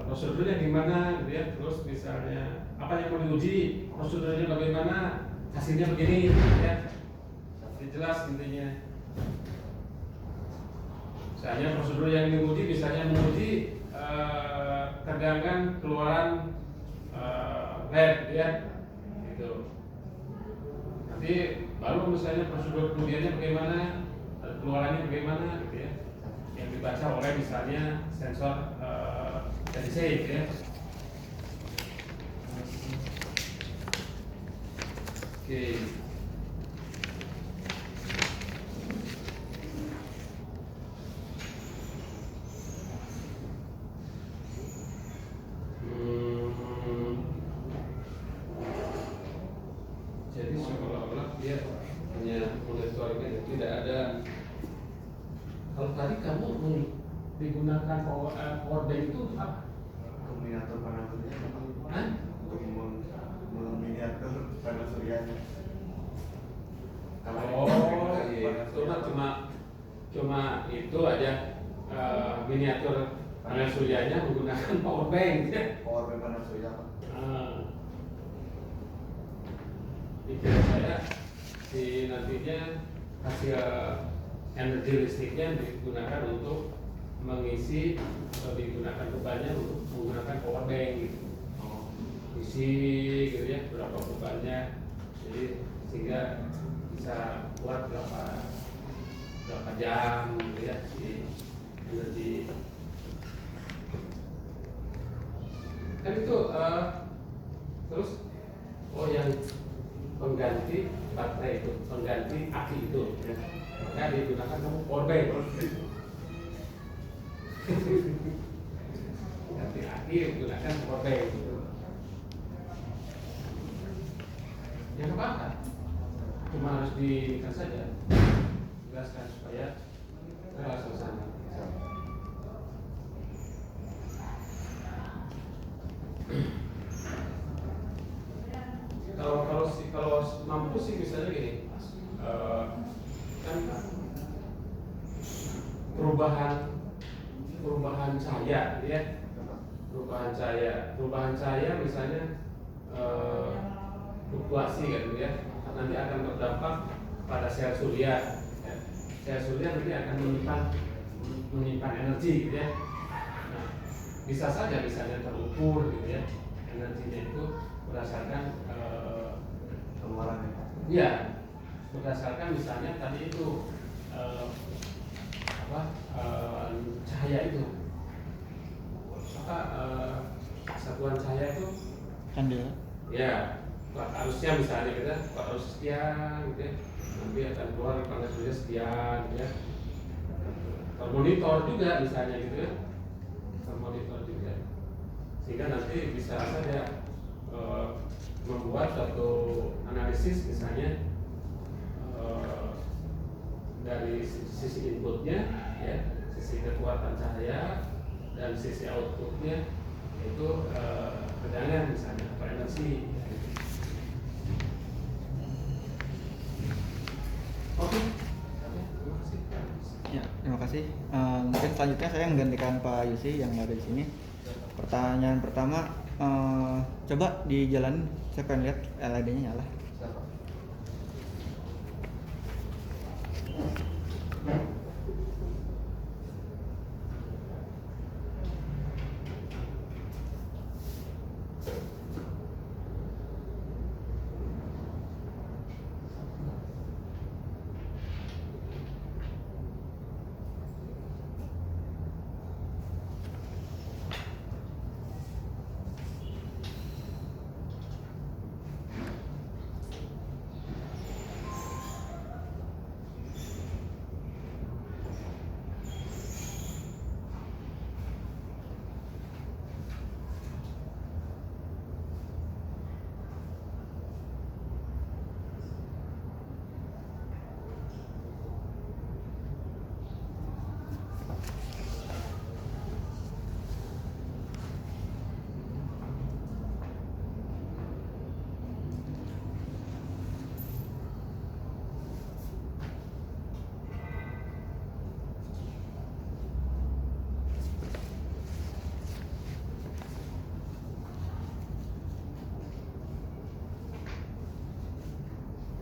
prosedurnya gimana, gitu ya. Terus misalnya apa yang mau diuji, prosedurnya bagaimana, hasilnya begini, gitu ya. Jelas intinya. Misalnya prosedur yang diuji, misalnya menguji tegangan keluaran LED, gitu ya. Gitu. Nanti baru misalnya prosedur kemudiannya bagaimana, keluarannya bagaimana, gitu ya. Yang dibaca oleh misalnya sensor PDC, gitu ya. Oke. Jadi seolah-olah dia hanya monitoring aja, tidak ada. Kalau tadi kamu digunakan power bank itu apa? Untuk miniatur panel surya Pak. Hah? Untuk meminiatur panel suryanya. Oh, cuma itu aja miniatur panel suryanya menggunakan power bank. Power bank panel surya Pak. Pikiran saya di nantinya hasil energi listriknya digunakan untuk mengisi atau digunakan bebannya untuk menggunakan power bank gitu. Isi gitu ya berapa bebannya, jadi sehingga bisa kuat berapa jam gitu ya si energi. Kan itu terus yang pengganti baterai itu, pengganti aki itu, maka digunakan kamu power bank. Ganti aki digunakan power bank. Ya nggak apa-apa, cuma harus diikat saja, jelaskan supaya suasana. Kalau mampu sih misalnya gini, kan perubahan cahaya, ya, perubahan cahaya misalnya fluktuasi kan, ya, nanti akan berdampak pada sel surya, ya. cahaya surya nanti akan menyimpan energi gitu ya. Nah, bisa saja misalnya terukur gitu ya, energinya itu berdasarkan Keluaran ya. ya berdasarkan misalnya tadi itu cahaya itu satuan cahaya itu Kandil. ya kuat arusnya misalnya gitu ya, kuat arus sekian gitu ya, nanti akan keluar panas surya sekian gitu ya. Termonitor juga misalnya gitu ya, termonitor juga, sehingga nanti bisa saja membuat suatu analisis misalnya dari sisi inputnya ya, sisi kekuatan cahaya dan sisi outputnya itu tegangan misalnya atau energi. Oke. Terima kasih. Ya, terima kasih. Mungkin selanjutnya saya menggantikan Pak Yusi yang ada di sini. Pertanyaan pertama, coba dijalanin. Saya pengen lihat LED-nya nyala. Siapa?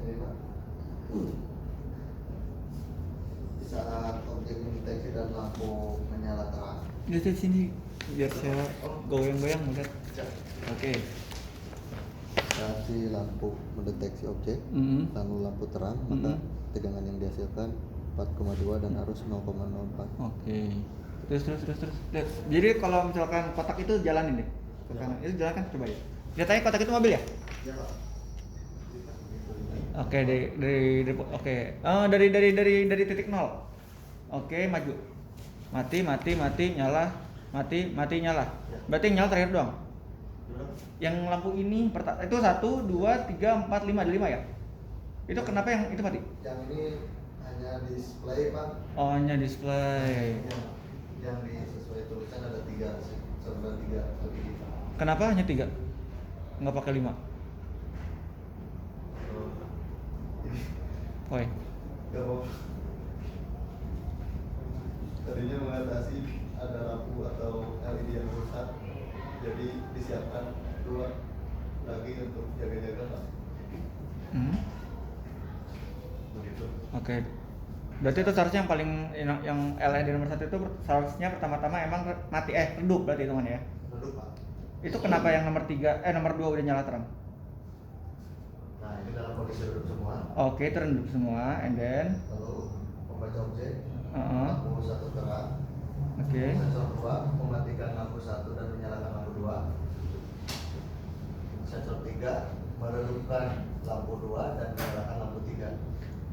Ini Pak. Di saat objek mendeteksi dan lampu menyala terang, Di sini biar saya goyang-goyang melihat. ya, Oke. saat si lampu mendeteksi objek lalu lampu terang, maka tegangan yang dihasilkan 4,2 dan arus 0,04. Oke. Terus. Lihat. Jadi kalau misalkan kotak itu jalanin deh. Ke kanan. Itu jalan kan coba ya. Lihat aja kotak itu mobil ya? Ya Pak. Oke, dari titik nol. Oke, maju. Mati, nyala. Mati, nyala. Berarti yang nyala terakhir doang. Yang lampu ini itu 1, 2, 3, 4, 5, ada 5 ya? Itu kenapa yang itu mati? Yang ini hanya display Pak. Oh, hanya display. Yang di sesuai tulisan ada 3, sebenarnya 3 LED. Kenapa hanya 3? Nggak pakai 5? Woi. Gak mau. Tadinya mengatasi ada lampu atau LED yang rusak, jadi disiapkan 2 lagi untuk jaga-jaga Pak. Begitu. Oke. Berarti itu seharusnya yang paling yang LED nomor 1 itu seharusnya pertama-tama emang mati redup berarti hitungannya ya. Redup Pak. Itu kenapa yang nomor 2 udah nyala terang? Nah ini dalam kondisi redup semua. Oke, itu redup semua, and then Lalu pembaca objek, Heeh. lampu 1 terang. Oke. Sensor 2 mematikan lampu 1 dan menyalakan lampu 2. Sensor 3 meredupkan lampu 2 dan menyalakan lampu 3.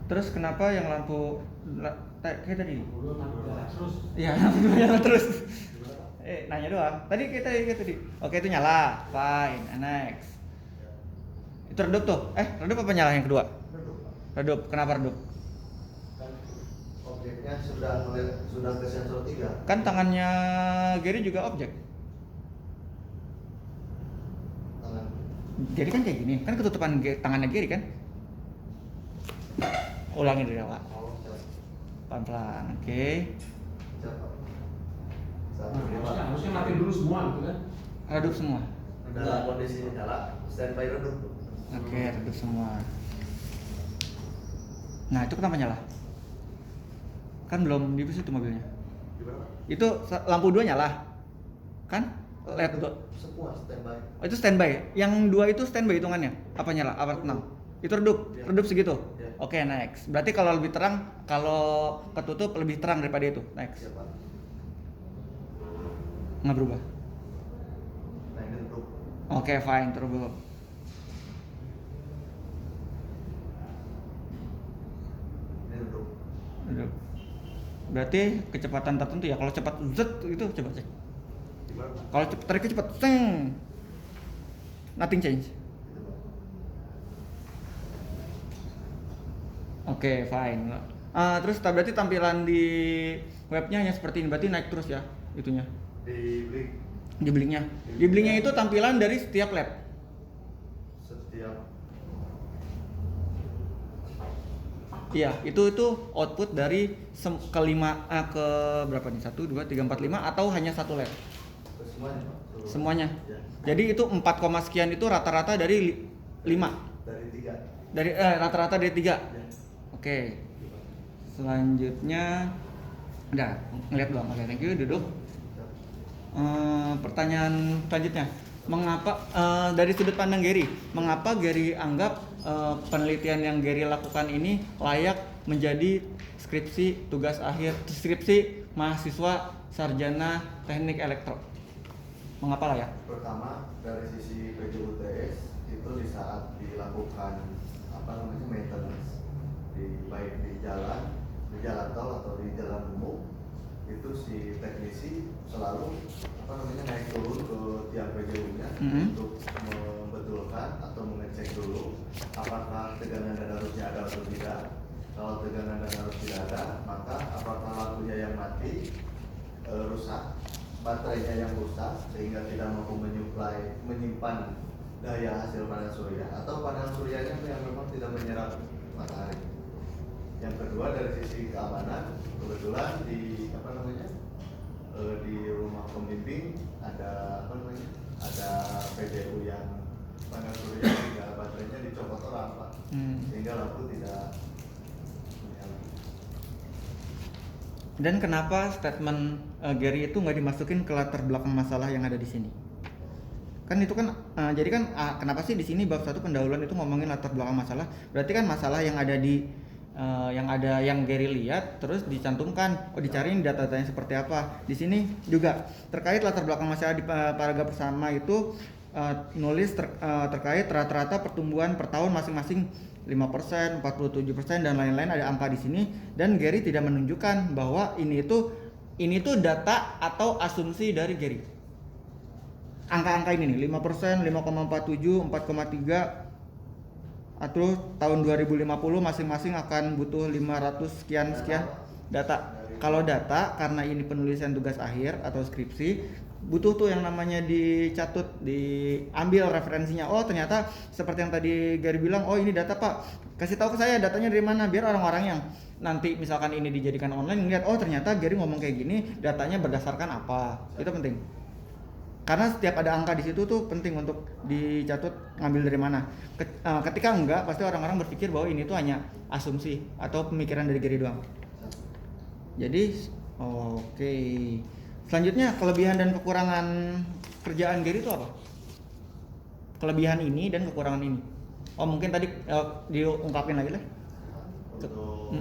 Terus kenapa yang lampu kayak tadi? Dulu nyala terus. Iya, lampu nyala terus. Nanya doang. Tadi kayak tadi. Oke, itu nyala. Fine, next. Itu redup tuh. Redup apa nyala yang kedua? Redup Pak. Redup. Kenapa redup? Kan objeknya sudah ke sensor 3. Kan tangannya Gary juga objek. Tangan. Jadi kan kayak gini. Kan ketutupan tangannya Gary kan? Ulangi dari awal. Oh, siap. Pelan-pelan. Oke. Siap Pak. Satu, Nah, dua. harusnya mati dulu semua gitu kan. Redup semua. Dalam kondisi nyala, standby redup. Oke, redup semua. Nah, itu kenapa nyala? Kan belum di situ mobilnya. Gimana? Itu lampu 2 nyala. Kan? LED 2. Semua standby. Oh, itu standby. Yang 2 itu standby hitungannya. Apa nyala? Apa tenang? Itu redup. Iya. Redup segitu. Iya. Oke, next. Berarti kalau lebih terang, kalau ketutup lebih terang daripada itu. Next. Iya, Pak. Nggak berubah. Nah, ini untuk Oke, fine, terus ini untuk redup. Berarti kecepatan tertentu ya. Kalau cepat zet itu coba cek. gimana, Pak? Kalau tariknya cepat, seng. Nothing change. Gitu, Pak. Oke, fine. Terus berarti tampilan di webnya hanya seperti ini. Berarti naik terus ya itunya. Di Blink Di blinknya. Di blinknya itu tampilan dari setiap lab. setiap Iya, itu output dari ke berapa nih? 1 2 3 4 5 atau hanya satu lab? ke semuanya, Pak. Seluruh. Semuanya. Ya. Jadi itu 4, sekian itu rata-rata dari 5. Dari 3. Dari rata-rata dari 3. Ya. Oke. Selanjutnya udah ngeliat doang. Oke, thank you, duduk. Pertanyaan selanjutnya, mengapa dari sudut pandang Gary, mengapa Gary anggap penelitian yang Gary lakukan ini layak menjadi skripsi tugas akhir, skripsi mahasiswa sarjana teknik elektro? Mengapa layak? Pertama, dari sisi PJUTS itu di saat dilakukan maintenance baik di jalan tol atau di jalan umum, itu si teknisi selalu naik turun ke tiang PJU-nya untuk membetulkan atau mengecek dulu apakah tegangan dan arusnya ada atau tidak. Kalau tegangan dan arus tidak ada, maka apakah lampunya yang mati, rusak, baterainya yang rusak sehingga tidak mampu menyimpan daya hasil panel surya, atau panel suryanya yang memang tidak menyerap matahari. Yang kedua, dari sisi keamanan, kebetulan di di rumah pembimbing ada ada PJU yang panel surya hingga baterainya dicopot orang, Pak. Sehingga lampu tidak menyala. Dan kenapa statement Gary itu nggak dimasukin ke latar belakang masalah yang ada di sini? Kan itu kan jadi kan kenapa sih di sini bab 1 pendahuluan itu ngomongin latar belakang masalah? Berarti kan masalah yang ada di yang Gary lihat terus dicantumkan, dicariin data-datanya seperti apa. Di sini juga terkait latar belakang masalah di paragraf pertama itu nulis terkait rata-rata pertumbuhan per tahun masing-masing 5%, 47% dan lain-lain, ada angka di sini, dan Gary tidak menunjukkan bahwa ini tuh data atau asumsi dari Gary. Angka-angka ini nih 5%, 5,47, 4,3 atau tahun 2050 masing-masing akan butuh 500 sekian data. Kalau data karena ini penulisan tugas akhir atau skripsi, butuh tuh yang namanya dicatut, diambil referensinya. Oh, ternyata seperti yang tadi Gary bilang, oh ini data Pak, kasih tahu ke saya datanya dari mana, biar orang-orang yang nanti misalkan ini dijadikan online ngeliat, oh ternyata Gary ngomong kayak gini, datanya berdasarkan apa. Itu penting. Karena setiap ada angka di situ tuh penting untuk dicatut ngambil dari mana. Ketika enggak, pasti orang-orang berpikir bahwa ini tuh hanya asumsi atau pemikiran dari Gary doang. Jadi, oke. Selanjutnya, kelebihan dan kekurangan kerjaan Gary itu apa? Kelebihan ini dan kekurangan ini. Oh, mungkin tadi diungkapin lagi lah. Untuk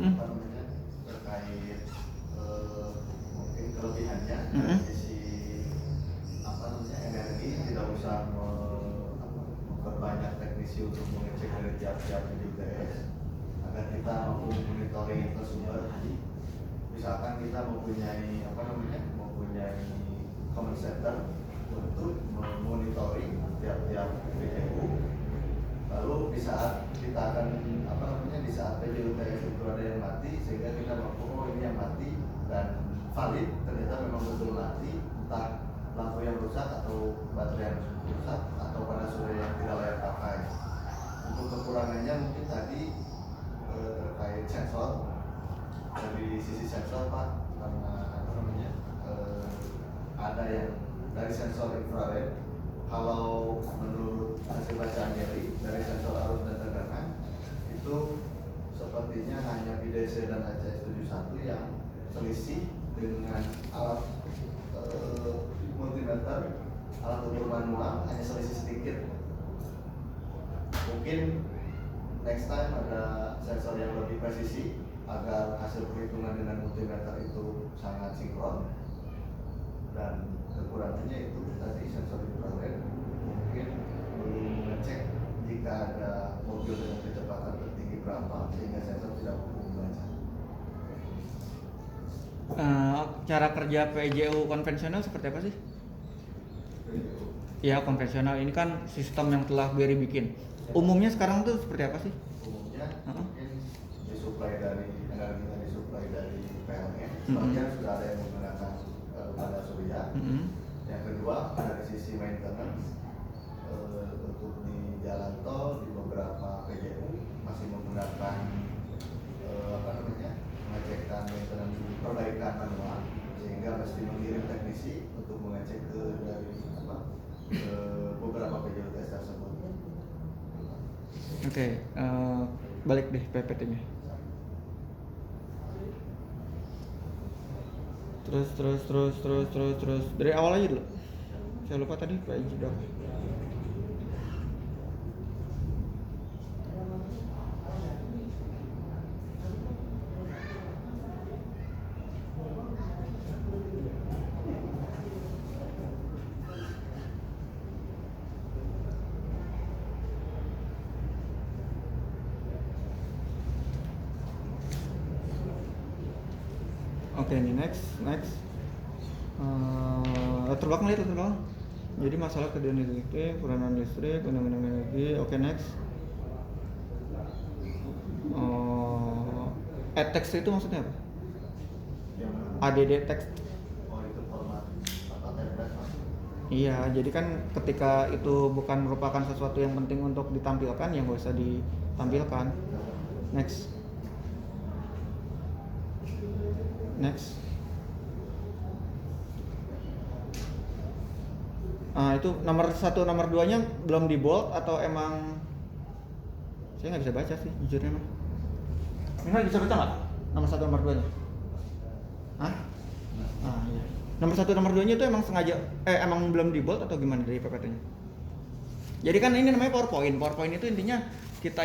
terkait mungkin kelebihannya dari sisi energi, tidak usah memperbanyak teknisi untuk mengecek dari tiap-tiap PJUTS agar kita mampu monitoring tersumber. Misalkan kita mempunyai command center untuk memonitoring tiap-tiap PJU, lalu di saat kita akan di saat PJUTS itu ada yang mati, sehingga kita mampu, oh ini yang mati dan valid, ternyata memang betul mati, entah lampu yang rusak atau baterai yang rusak atau panel surya yang tidak layak pakai. Untuk kekurangannya mungkin tadi terkait sensor. Dari sisi sensor Pak, karena ada yang dari sensor infrared, kalau menurut hasil bacaan dari sensor arus dan tegangan itu sepertinya hanya PDC dan HCS71 yang selisih dengan alat multimeter, alat ukur manual hanya selisih sedikit. Mungkin next time ada sensor yang lebih presisi agar hasil perhitungan dengan multimeter itu sangat sinkron. Dan kekurangannya itu tadi sensor infrared mungkin belum mengecek jika ada mobil dengan kecepatan tertinggi berapa sehingga sensor tidak mampu membaca. Cara kerja PJU konvensional seperti apa sih? Ya konvensional ini kan sistem yang telah BRI bikin. Umumnya sekarang tuh seperti apa sih? Umumnya mungkin disuplai dari energinya disuplai dari PLN. Sebagian sudah ada yang menggunakan panel surya. Yang kedua dari sisi maintenance untuk di jalan tol di beberapa PJU masih menggunakan pengecekan maintenance perbaikan manual sehingga mesti mengirim teknisi untuk mengecek ke beberapa PJUTS tersebut. Oke, balik deh PPT-nya. Terus dari awal aja dulu. Saya lupa tadi PJ dong. Oke, ini next. Latar belakang. Jadi masalah keadaan listrik, peranan listrik, undang-undang energi. Oke, next. E-text itu maksudnya apa? ADD text. Oh itu format template mas? Iya, jadi kan ketika itu bukan merupakan sesuatu yang penting untuk ditampilkan, yang gak usah ditampilkan. Next. Itu nomor 1, nomor 2 nya belum di bold atau emang saya nggak bisa baca sih jujurnya mah. Ini bisa baca nggak? Nomor 1, nomor 2 nya? Hah? Iya. Nomor 1, nomor 2 nya itu emang sengaja emang belum di bold atau gimana dari PPT nya? Jadi kan ini namanya PowerPoint. PowerPoint itu intinya kita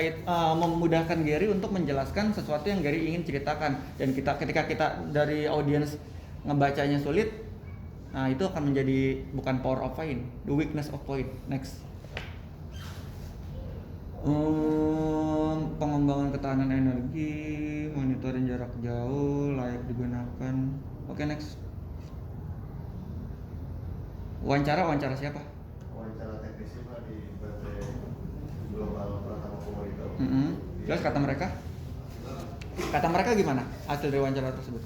memudahkan Gary untuk menjelaskan sesuatu yang Gary ingin ceritakan, dan ketika kita dari audiens ngebacanya sulit, nah itu akan menjadi bukan power of point, the weakness of point. Next. Pengembangan ketahanan energi, monitoring jarak jauh, layak digunakan. Oke, next. Wawancara siapa? Wawancara teknisi pak di PT Global Pratama Komodito. Terus kata mereka gimana hasil dari wawancara tersebut?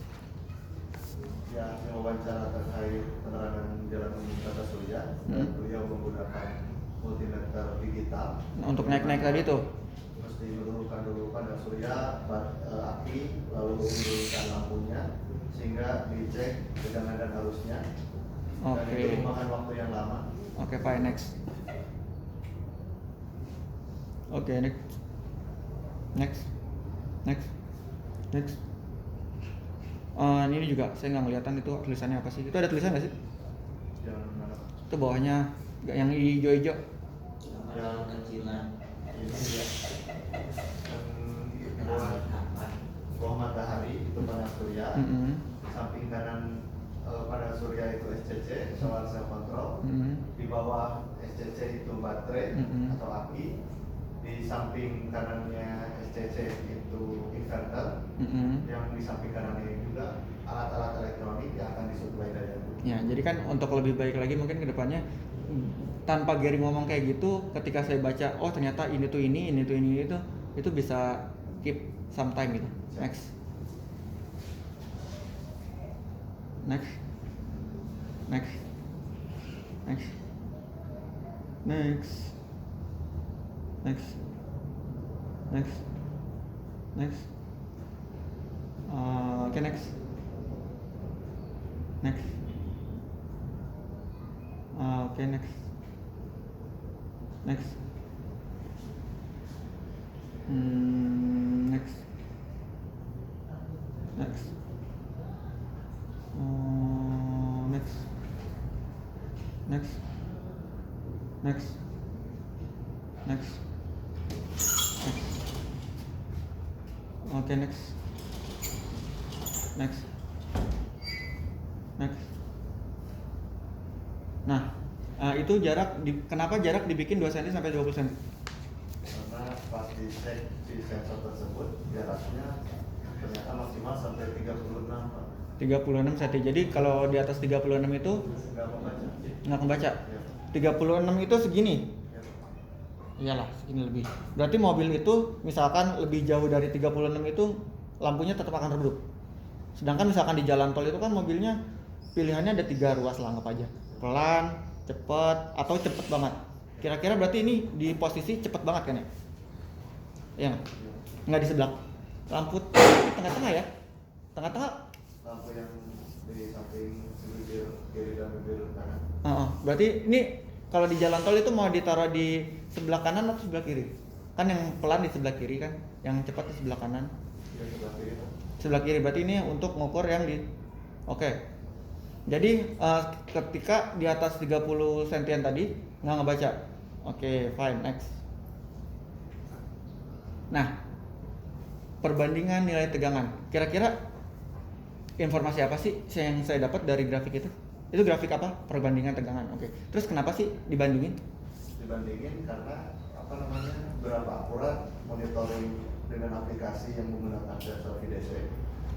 Ya, wawancara terkait penerangan jalan umum tata surya dan beliau menggunakan multimeter digital. Untuk naik tadi tuh? Mesti menurunkan dulu panel surya, api, lalu menurunkan lampunya sehingga dicek tegangan dan arusnya. Dan itu memakan waktu yang lama. Oke, fine, next. Oke, next. Ini juga saya nggak ngeliatan itu tulisannya apa sih? Itu ada tulisan nggak sih? Yang mana? Itu bawahnya yang hijau-hijau. Yang kecilan. Ini ya. Bawah matahari itu panel surya. Samping kanan panel surya itu SCC, solar cell control. Di bawah SCC itu baterai atau api. Di samping kanannya SCC itu inverter. Yang di samping kanannya juga alat-alat elektronik yang akan disuplai dari itu. Ya, jadi kan untuk lebih baik lagi mungkin ke depannya tanpa Gary ngomong kayak gitu, ketika saya baca, oh ternyata ini tuh ini itu bisa keep some time gitu. Next. Okay, next. Next. Next. Next. Oke, next. Next. Next. Nah, itu jarak kenapa jarak dibikin 2 cm sampai 20 cm? Karena pas dicek si sensor tersebut jaraknya ternyata maksimal sampai 36 Pak. 36 cm. Jadi kalau di atas 36 itu Nggak membaca. nggak kebaca. Ya. 36 itu segini. Ya, Pak. Iyalah, segini lebih. Berarti mobil itu misalkan lebih jauh dari 36 itu lampunya tetap akan redup. Sedangkan misalkan di jalan tol itu kan mobilnya pilihannya ada 3 ruas lah, anggap aja. Pelan, cepet, atau cepet banget. Kira-kira berarti ini di posisi cepet banget kan ya? Iya nggak? Nggak di sebelah. Lampu di tengah-tengah ya? Tengah-tengah. Lampu yang di samping bibir kiri dan bibir kanan. Berarti ini kalau di jalan tol itu mau ditaruh di sebelah kanan atau sebelah kiri? Kan yang pelan di sebelah kiri kan, yang cepat di sebelah kanan. Ya, sebelah kiri Pak. Sebelah kiri, berarti ini untuk ngukur yang di. Oke. Jadi ketika di atas 30 sentian tadi nggak ngebaca. Oke, fine, next. Nah, perbandingan nilai tegangan. Kira-kira informasi apa sih yang saya dapat dari grafik itu? Itu grafik apa? Perbandingan tegangan. Oke. Terus kenapa sih dibandingin? Dibandingin karena berapa akurat monitoring dengan aplikasi yang menggunakan sensor VDC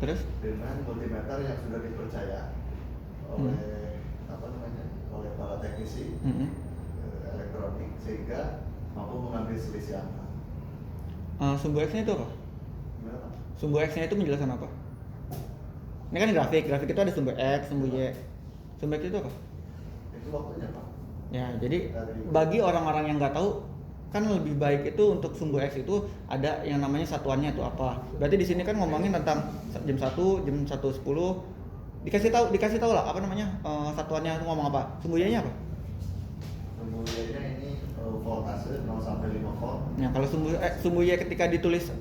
Terus? dengan multimeter yang sudah dipercaya oleh oleh para teknisi elektronik sehingga mampu mengambil selisih angka. Sumbu X-nya itu apa? Gimana Pak? Sumbu X-nya itu menjelaskan apa? Ini kan grafik itu ada sumbu X, sumbu Y. Sumbu X itu apa? Itu waktunya Pak. Ya, jadi bagi orang-orang yang nggak tahu, kan lebih baik itu untuk sumbu X itu ada yang namanya satuannya itu apa. Berarti di sini kan ngomongin tentang jam 1, jam 1.10. Dikasih tahu lah apa namanya satuannya itu ngomong apa. Sumbu Y-nya apa? Sumbu Y-nya ini voltase 0 sampai 5 volt. Ya, kalau sumbu Y ketika ditulis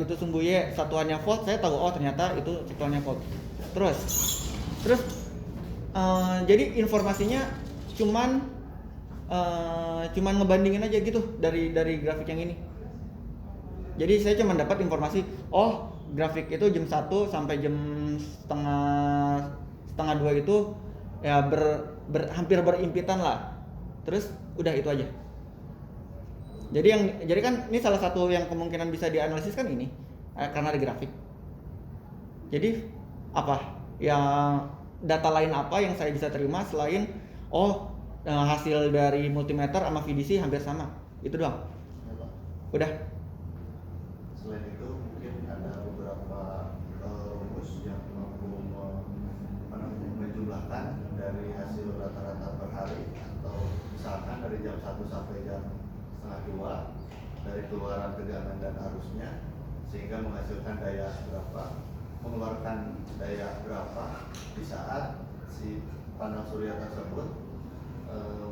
itu sumbu Y satuannya volt, saya tahu oh ternyata itu satuannya volt. Terus jadi informasinya cuman ngebandingin aja gitu dari grafik yang ini. Jadi saya cuma dapat informasi, oh grafik itu jam 1 sampai jam setengah 2 itu ya hampir berimpitan lah. Terus udah itu aja. Jadi kan ini salah satu yang kemungkinan bisa dianalisis kan ini karena ada grafik. Jadi apa yang data lain apa yang saya bisa terima selain hasil dari multimeter sama VDC hampir sama, itu doang. Ya, Pak. Udah. Selain itu mungkin ada beberapa rumus yang mampu menjumlahkan dari hasil rata-rata per hari atau misalkan dari jam 1 sampai jam setengah 2 dari keluaran tegangan dan arusnya sehingga menghasilkan daya berapa, mengeluarkan daya berapa di saat si panel surya tersebut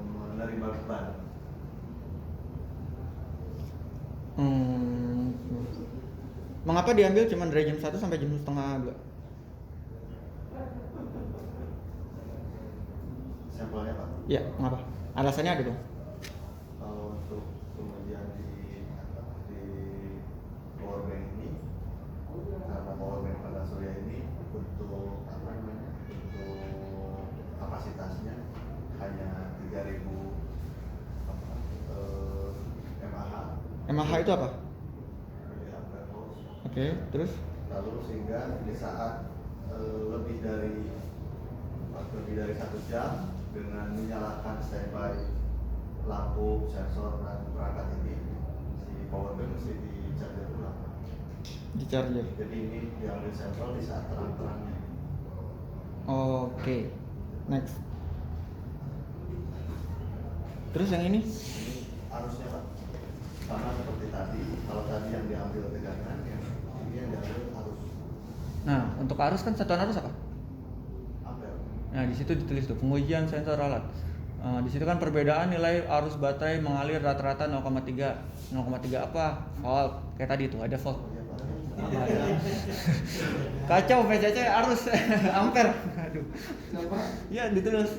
menerima beban. Mengapa diambil cuma dari jam 1 sampai jam setengah 2? Sampelnya Pak. Ya, mengapa? Alasannya ada dong. Untuk kemudian di power bank ini, karena power bank panel surya ini untuk untuk kapasitasnya hanya 3000 mAh. mAh itu apa? Miliampere volt. Oke, terus? Lalu sehingga di saat lebih dari 1 jam dengan menyalakan standby lampu, sensor dan perangkat ini, si power bank mesti di charger ulang. Di charger. Jadi ini diambil sampel di saat terang-terangnya. Oke. Next. Terus yang ini? Ini arusnya Pak, sama seperti tadi. Kalau tadi yang diambil tegangan, ini yang diambil arus. Nah, untuk arus kan satuan arus apa? Ampere. Nah, di situ ditulis tuh pengujian sensor alat. Di situ kan perbedaan nilai arus baterai mengalir rata-rata 0,3. 0,3 apa? Volt. Kayak tadi tuh ada volt. Iya Pak. Kacau PCC arus ampere. Aduh. Kenapa? Ya ditulis.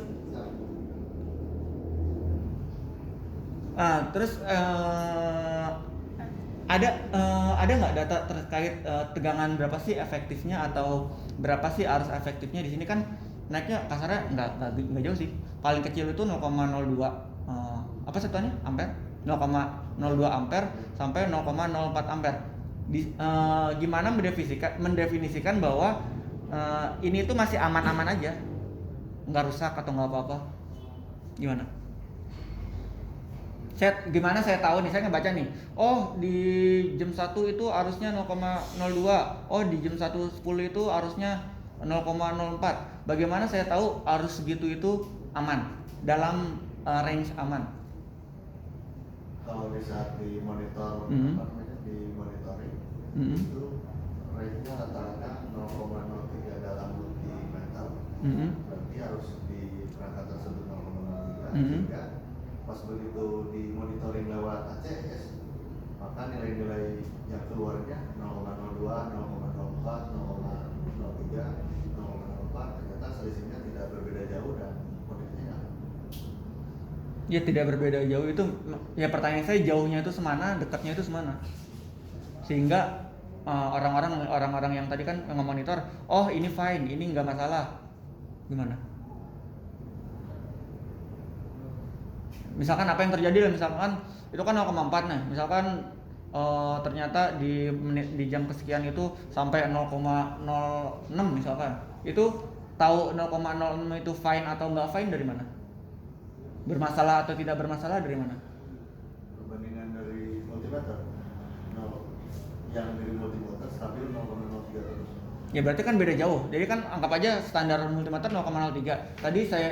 Terus ada nggak data terkait tegangan berapa sih efektifnya atau berapa sih arus efektifnya di sini kan naiknya kasarnya nggak jauh sih, paling kecil itu 0,02 apa satuannya ampere, 0,02 ampere sampai 0,04 ampere. Gimana mendefinisikan bahwa ini tuh masih aman-aman aja, nggak rusak atau nggak apa-apa, gimana? Gimana saya tahu nih, saya ngebaca nih, oh di jam 1 itu arusnya 0,02, oh di jam 1.10 itu arusnya 0,04. Bagaimana saya tahu arus segitu itu aman, dalam range aman? Kalau di saat di monitor di monitoring itu range-nya rata-rata 0,03 dalam multimeter. Berarti harus di perangkat tersebut 0,03 sehingga pas begitu di monitoring lewat ACS maka nilai-nilai yang keluarnya 0,02, 0,04, 0,03, 0,04 ternyata selisihnya tidak berbeda jauh dan kondisinya Ya tidak berbeda jauh itu, ya pertanyaan saya jauhnya itu semana, dekatnya itu semana, sehingga orang-orang yang tadi kan nge-monitor, oh ini fine, ini nggak masalah, gimana? Misalkan apa yang terjadi, misalkan itu kan 0,4 nih, misalkan ternyata di jam kesekian itu sampai 0,06 misalkan, itu tahu 0,06 itu fine atau nggak fine dari mana? Bermasalah atau tidak bermasalah dari mana? perbandingan dari multimeter yang dari multimeter stabil 0,03 terus. Ya berarti kan beda jauh. Jadi kan anggap aja standar multimeter 0,03. Tadi saya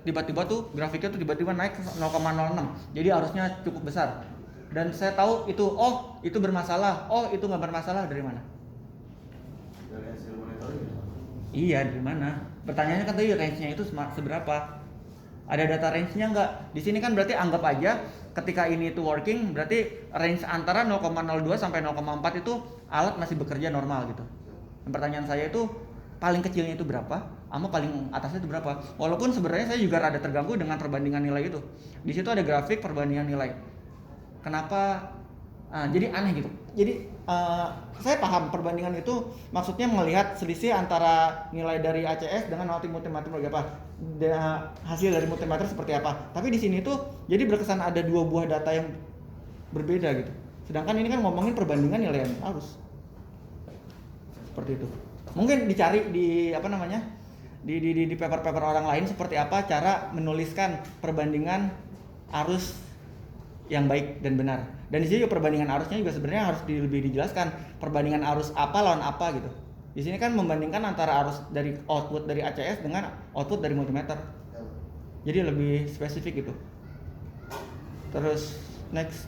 tiba-tiba tuh grafiknya tuh tiba-tiba naik ke 0,06. Jadi arusnya cukup besar. Dan saya tahu itu, oh itu bermasalah, oh itu nggak bermasalah, dari mana? Dari hasil monitoring. Iya, dari mana? Pertanyaannya kan tadi range-nya itu seberapa? Ada data range-nya nggak? Di sini kan berarti anggap aja ketika ini itu working, berarti range antara 0,02 sampai 0,4 itu alat masih bekerja normal gitu. Dan pertanyaan saya itu paling kecilnya itu berapa, sama paling atasnya itu berapa? Walaupun sebenarnya saya juga rada terganggu dengan perbandingan nilai itu. Di situ ada grafik perbandingan nilai. Kenapa? Jadi aneh gitu. Jadi saya paham perbandingan itu maksudnya melihat selisih antara nilai dari ACS dengan multimeter seperti apa, hasil dari multimeter seperti apa. Tapi di sini tuh jadi berkesan ada dua buah data yang berbeda gitu. Sedangkan ini kan ngomongin perbandingan nilai arus. Seperti itu. Mungkin dicari di di paper-paper orang lain seperti apa cara menuliskan perbandingan arus yang baik dan benar. Dan di sini juga perbandingan arusnya juga sebenarnya harus lebih dijelaskan, perbandingan arus apa lawan apa gitu. Di sini kan membandingkan antara arus dari output dari ACS dengan output dari multimeter. Jadi lebih spesifik gitu. Terus next.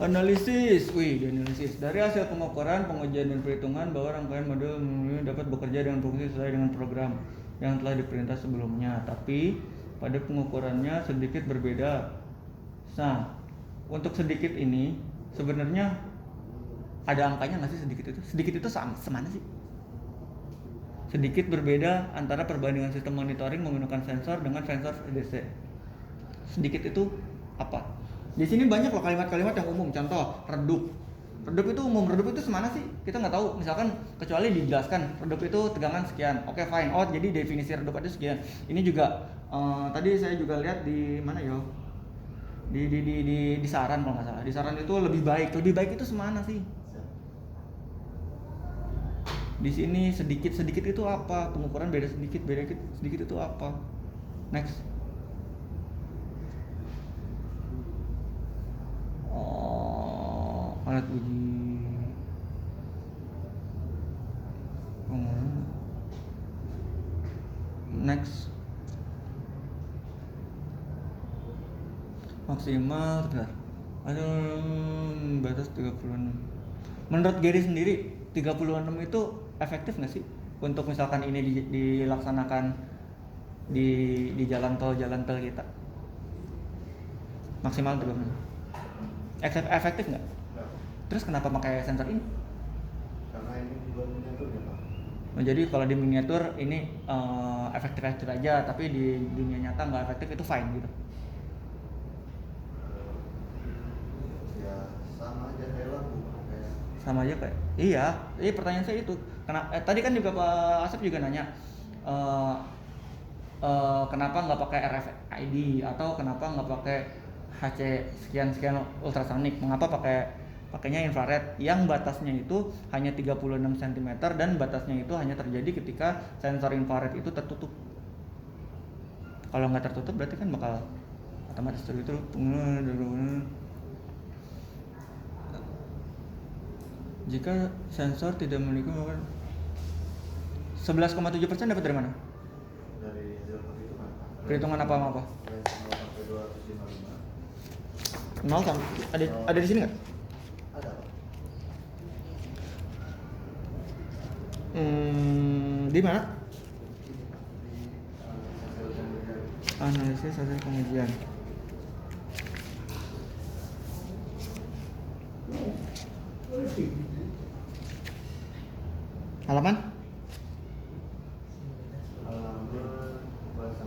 Analisis, analisis. Dari hasil pengukuran, pengujian dan perhitungan bahwa rangkaian model dapat bekerja dengan fungsi sesuai dengan program yang telah diperintah sebelumnya, tapi pada pengukurannya sedikit berbeda. Nah, untuk sedikit ini sebenarnya ada angkanya nggak sih sedikit itu? Sedikit itu semana sih? Sedikit berbeda antara perbandingan sistem monitoring menggunakan sensor dengan sensor EDC. Sedikit itu apa? Di sini banyak loh kalimat-kalimat yang umum. Contoh, redup. Redup itu umum. Redup itu semana sih? Kita nggak tahu. Misalkan kecuali dijelaskan redup itu tegangan sekian. Oke, fine. Oh, jadi definisi redup itu sekian. Ini juga tadi saya juga lihat di mana yo? Di saran kalau nggak salah. Di saran itu lebih baik. Lebih baik itu semana sih? Di sini sedikit itu apa? Pengukuran beda sedikit itu apa? Next. Alat uji next. Maksimal ada batas 36. Menurut Gary sendiri 36 itu efektif nggak sih untuk misalkan ini dilaksanakan di jalan tol kita? Maksimal 36. Efektif nggak? Terus kenapa pakai sensor ini? Karena ini juga menyentuh ya Pak. Nah, jadi kalau di miniatur ini efektif aja, tapi di dunia nyata nggak efektif itu fine gitu. Ya sama aja kayak lampu kayak. Sama aja kayak iya pertanyaan saya itu tadi kan juga Pak Asep juga nanya eh, kenapa nggak pakai RFID atau kenapa nggak pakai HC sekian ultrasonik, mengapa pakainya infrared yang batasnya itu hanya 36 cm dan batasnya itu hanya terjadi ketika sensor infrared itu tertutup. Kalau nggak tertutup berarti kan bakal otomatis itu jika sensor tidak memiliki 11,7% dapat dari mana? Dari zero itu kan. Perhitungan apa? 0 sampai 255. 0 sampai ada di sini nggak? Ada Pak. Di mana? Hasil penelitian. Analisis hasil pengujian. Halaman? Halaman bahasa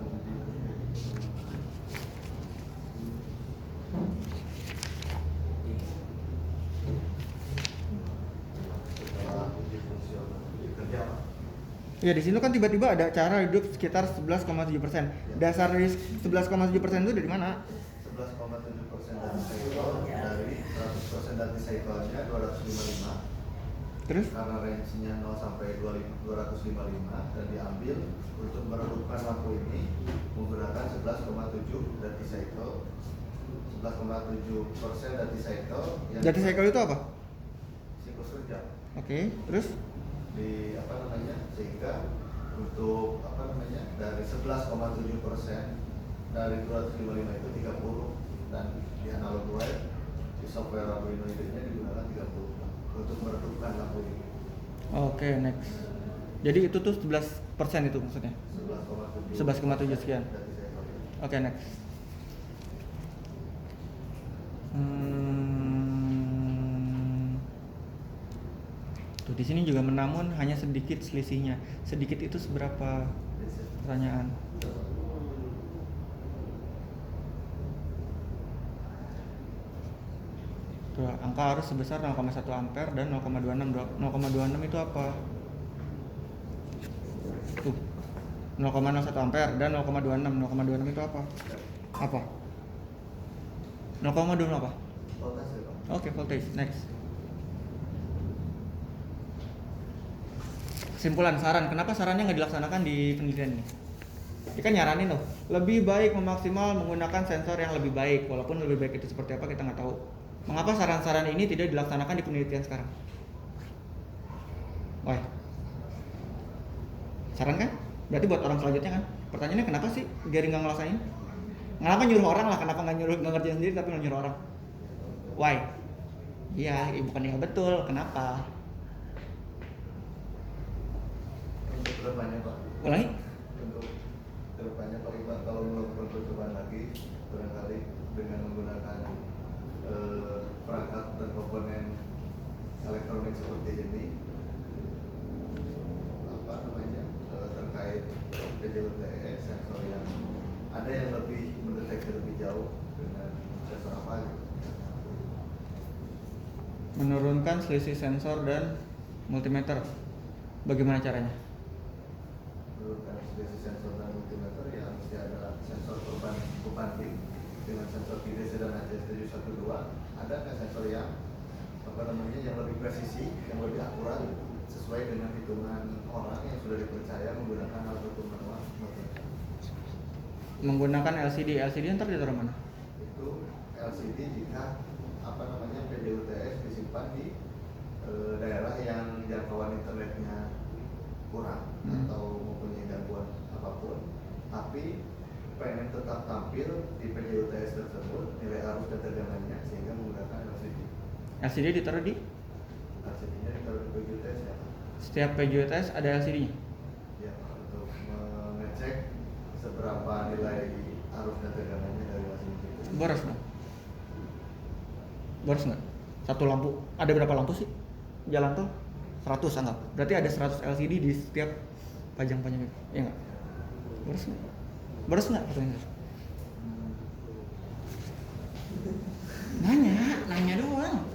setelah uji fungsional kerja Pak. Ya di sini kan tiba-tiba ada cara hidup sekitar 11,7%. Dasar dari 11,7% itu dari mana? 11,7% dari cycle dari 100% dari cycle-nya 255. Terus? Karena range-nya 0 sampai 255 dan diambil untuk meredupkan lampu ini menggunakan 11,7 dari cycle. 11,7% dari cycle yang Dati cycle itu apa? siklus kerja Oke, terus? di apa namanya, sehingga untuk apa namanya dari 11,7% dari 255 itu 30 dan di analog wire di software Arduino ide-nya digunakan 30 untuk meredupkan lampu ini. Oke, next. Jadi itu tuh 11% itu maksudnya? 11,7 sekian. Dari cycle. Oke, next. Tuh di sini juga menamun hanya sedikit selisihnya. Sedikit itu seberapa? Pertanyaan. Tuh, angka arus sebesar 0,1 ampere dan 0,26. 0,26 itu apa? Tuh. 0,01 ampere dan 0,26. 0,26 itu apa? Apa? 0,26 apa? Voltase, Pak. Oke, voltage. Next. Kesimpulan, saran. Kenapa sarannya nggak dilaksanakan di penelitian ini? Dia kan nyaranin loh, lebih baik memaksimal menggunakan sensor yang lebih baik. Walaupun lebih baik itu seperti apa kita nggak tahu. Mengapa saran-saran ini tidak dilaksanakan di penelitian sekarang? Why? Saran kan? Berarti buat orang selanjutnya kan? Pertanyaannya kenapa sih Gary nggak ngelaksanain? Kenapa nyuruh orang lah? Kenapa nggak ngerjain sendiri tapi nyuruh orang? Why? Iya, bukan yang betul. Kenapa? Untuk kedepannya, Pak. Ulangi? Untuk kedepannya Pak Iqbal kalau melakukan percobaan lagi barangkali dengan menggunakan perangkat dan komponen elektronik seperti ini apa namanya terkait PJUTS sensor yang ada yang lebih mendeteksi lebih jauh dengan sensor apa gitu. Menurunkan selisih sensor dan multimeter. Bagaimana caranya? Menurunkan selisih sensor dan multimeter ya mesti ada sensor pembanding dengan sensor PDC dan HC712. Ada nggak sensor yang apa namanya yang lebih presisi, yang lebih akurat sesuai dengan hitungan orang yang sudah dipercaya menggunakan alat ukur manual multimeter. Menggunakan LCD ntar ditaruh mana? Itu LCD jika apa namanya PJUTS disimpan di daerah yang jangkauan internetnya kurang atau mempunyai gangguan apapun, tapi pengen tetap tampil di PJUTS tersebut nilai arus dan tegangannya sehingga menggunakan LCD. LCD ditaruh di? LCD-nya ditaruh di PJUTS ya Pak. Setiap PJUTS ada LCD-nya? Ya Pak, untuk mengecek seberapa nilai arus dan tegangannya dari LCD. Boros nggak? Boros nggak? Satu lampu, ada berapa lampu sih? Jalan tol? 100 anggap. Berarti ada 100 LCD di setiap pajang-pajang itu. Iya nggak? Boros nggak? Boros nggak pertanyaan? Nanya doang.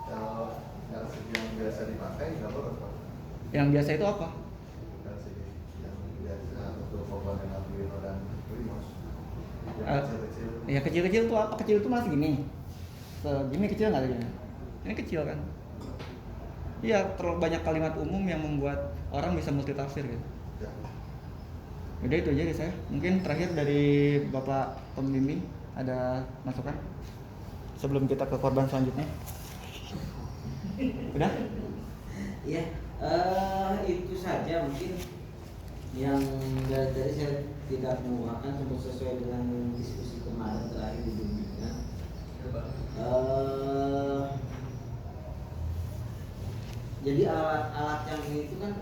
Kalau LCD yang biasa dipakai nggak boros Pak? Yang biasa itu apa? LCD yang biasa untuk komponen Arduino dan Wemos yang Eh, kecil-kecil. Ya kecil-kecil tuh apa? Kecil tuh masih gini. Segini kecil nggak ada gini. Ini kecil kan? Iya, terlalu banyak kalimat umum yang membuat orang bisa multitafsir gitu. Ya. Udah itu aja guys saya. Mungkin terakhir dari Bapak pembimbing ada masukan sebelum kita ke korban selanjutnya. Udah? Ya, itu saja mungkin yang dari tadi saya tidak mengungkapkan untuk sesuai dengan diskusi kemarin terakhir di bimbingan. Jadi alat-alat yang ini itu kan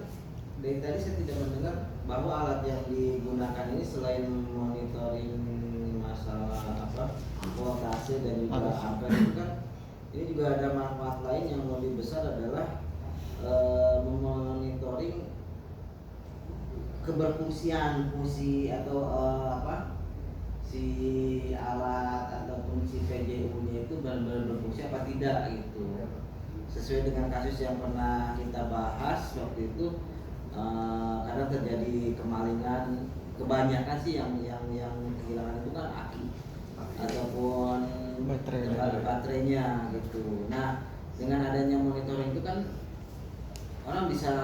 dari tadi saya tidak mendengar bahwa alat yang digunakan ini selain monitoring masalah voltase dan juga ampere itu kan ini juga ada manfaat lain yang lebih besar adalah memonitoring keberfungsian fungsi atau si alat ataupun si PJU-nya itu benar-benar berfungsi apa tidak gitu. Sesuai dengan kasus yang pernah kita bahas waktu itu, kadang terjadi kemalingan, kebanyakan sih yang kehilangan itu kan aki ataupun baterainya gitu. Nah, dengan adanya monitoring itu kan orang bisa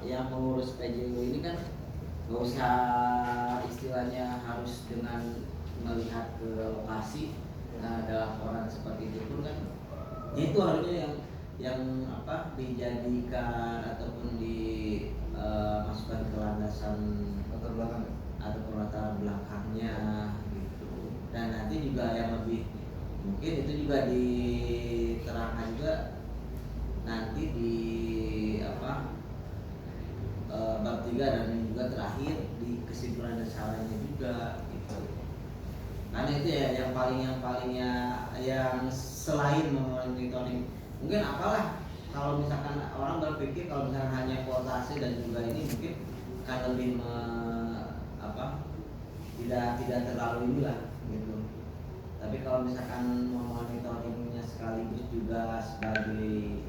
yang mengurus PJU ini kan nggak usah istilahnya harus dengan melihat ke lokasi. Nah, ada laporan seperti itu pun kan itu harusnya yang dijadikan ataupun dimasukkan ke landasan Latar belakang. ataupun latar belakangnya gitu. Dan nanti juga yang lebih mungkin itu juga diterangkan juga nanti di bab 3 dan juga terakhir di kesimpulan dan sarannya juga gitu. Karena itu ya yang selain memonitoring mungkin apalah kalau misalkan orang berpikir kalau misalkan hanya voltase dan juga ini mungkin akan lebih tidak terlalu inilah gitu. Tapi kalau misalkan memonitoringnya sekaligus juga sebagai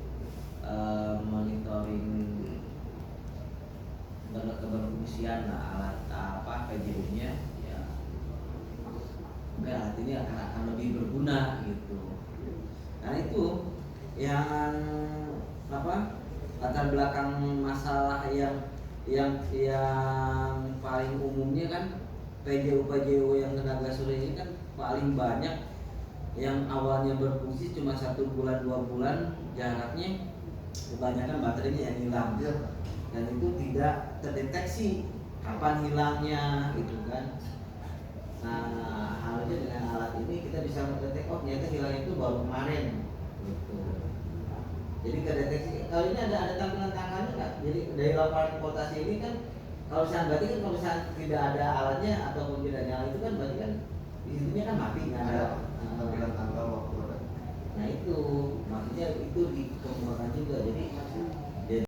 monitoring keberfungsian alat PJU-nya ya mungkin alat ini akan lebih berguna gitu. Nah itu yang latar belakang masalah yang paling umumnya kan PJU yang tenaga surya ini kan paling banyak yang awalnya berfungsi cuma 1 bulan 2 bulan jaraknya kebanyakan baterainya yang hilang dan itu tidak terdeteksi kapan hilangnya gitu kan. Nah harusnya dengan alat ini kita bisa mendetek ternyata hilang itu baru kemarin gitu. Jadi kedeteksi kalau ini ada tampilan tangannya nggak? Jadi dari laporan voltase ini kan kalau misalnya berarti kan kalau misalnya tidak ada alatnya ataupun tidak nyala itu kan berarti kan di situnya kan mati nggak ada. Tampilan tanggal waktu. Nah itu maksudnya itu dikemukakan juga. Jadi